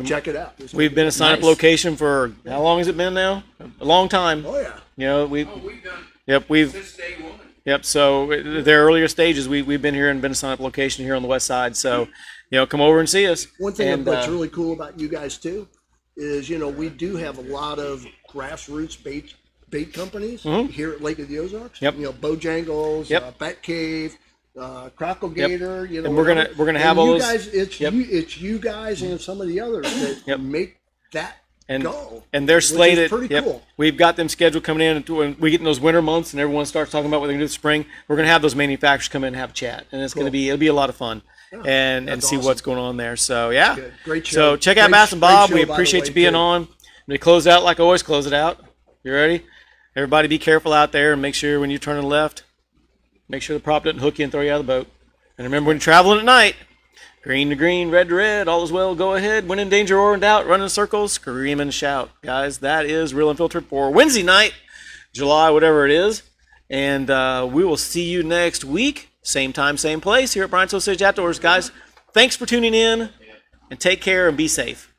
Speaker 2: Check it out.
Speaker 1: We've been a sign up
Speaker 3: Nice.
Speaker 1: location for how long has it been now? A long time.
Speaker 2: Oh yeah.
Speaker 1: You know, we
Speaker 4: Oh, we've done
Speaker 1: we've
Speaker 4: since day one.
Speaker 1: Yep. So their earlier stages, we've been here and been a sign up location here on the west side. So, you know, come over and see us.
Speaker 2: One thing
Speaker 1: And,
Speaker 2: that's really cool about you guys too is we do have a lot of grassroots bait companies here at Lake of the Ozarks.
Speaker 1: Yep.
Speaker 2: You know, Bojangles,
Speaker 1: Yep.
Speaker 2: Bat Cave, Crockle Gator. You know,
Speaker 1: And we're
Speaker 2: whatever.
Speaker 1: gonna have
Speaker 2: And
Speaker 1: all
Speaker 2: you
Speaker 1: those.
Speaker 2: guys. It's
Speaker 1: Yep.
Speaker 2: it's you guys and some of the others that make that
Speaker 1: And,
Speaker 2: go.
Speaker 1: and they're
Speaker 2: which is
Speaker 1: slated.
Speaker 2: pretty cool.
Speaker 1: We've got them scheduled coming in when we get in those winter months and everyone starts talking about what they're going to do this spring. We're going to have those manufacturers come in and have a chat, and it's going to be it'll be a lot of fun and
Speaker 2: that's
Speaker 1: see
Speaker 2: awesome.
Speaker 1: what's going on there. So yeah,
Speaker 2: Good. Great show.
Speaker 1: So check out
Speaker 2: Great-
Speaker 1: Bass and
Speaker 2: great
Speaker 1: Bob.
Speaker 2: show,
Speaker 1: We
Speaker 2: by the
Speaker 1: appreciate
Speaker 2: way,
Speaker 1: you being
Speaker 2: too.
Speaker 1: on. We close out like I always close it out. You ready? Everybody, be careful out there and make sure when you're turning left, make sure the prop doesn't hook you and throw you out of the boat. And remember, when you're traveling at night, green to green, red to red, all is well, go ahead. When in danger or in doubt, run in circles, scream and shout. Guys, that is Real Unfiltered for Wednesday night, July, whatever it is. And we will see you next week. Same time, same place here at Bryan's Osage Outdoors. Guys, thanks for tuning in, and take care and be safe.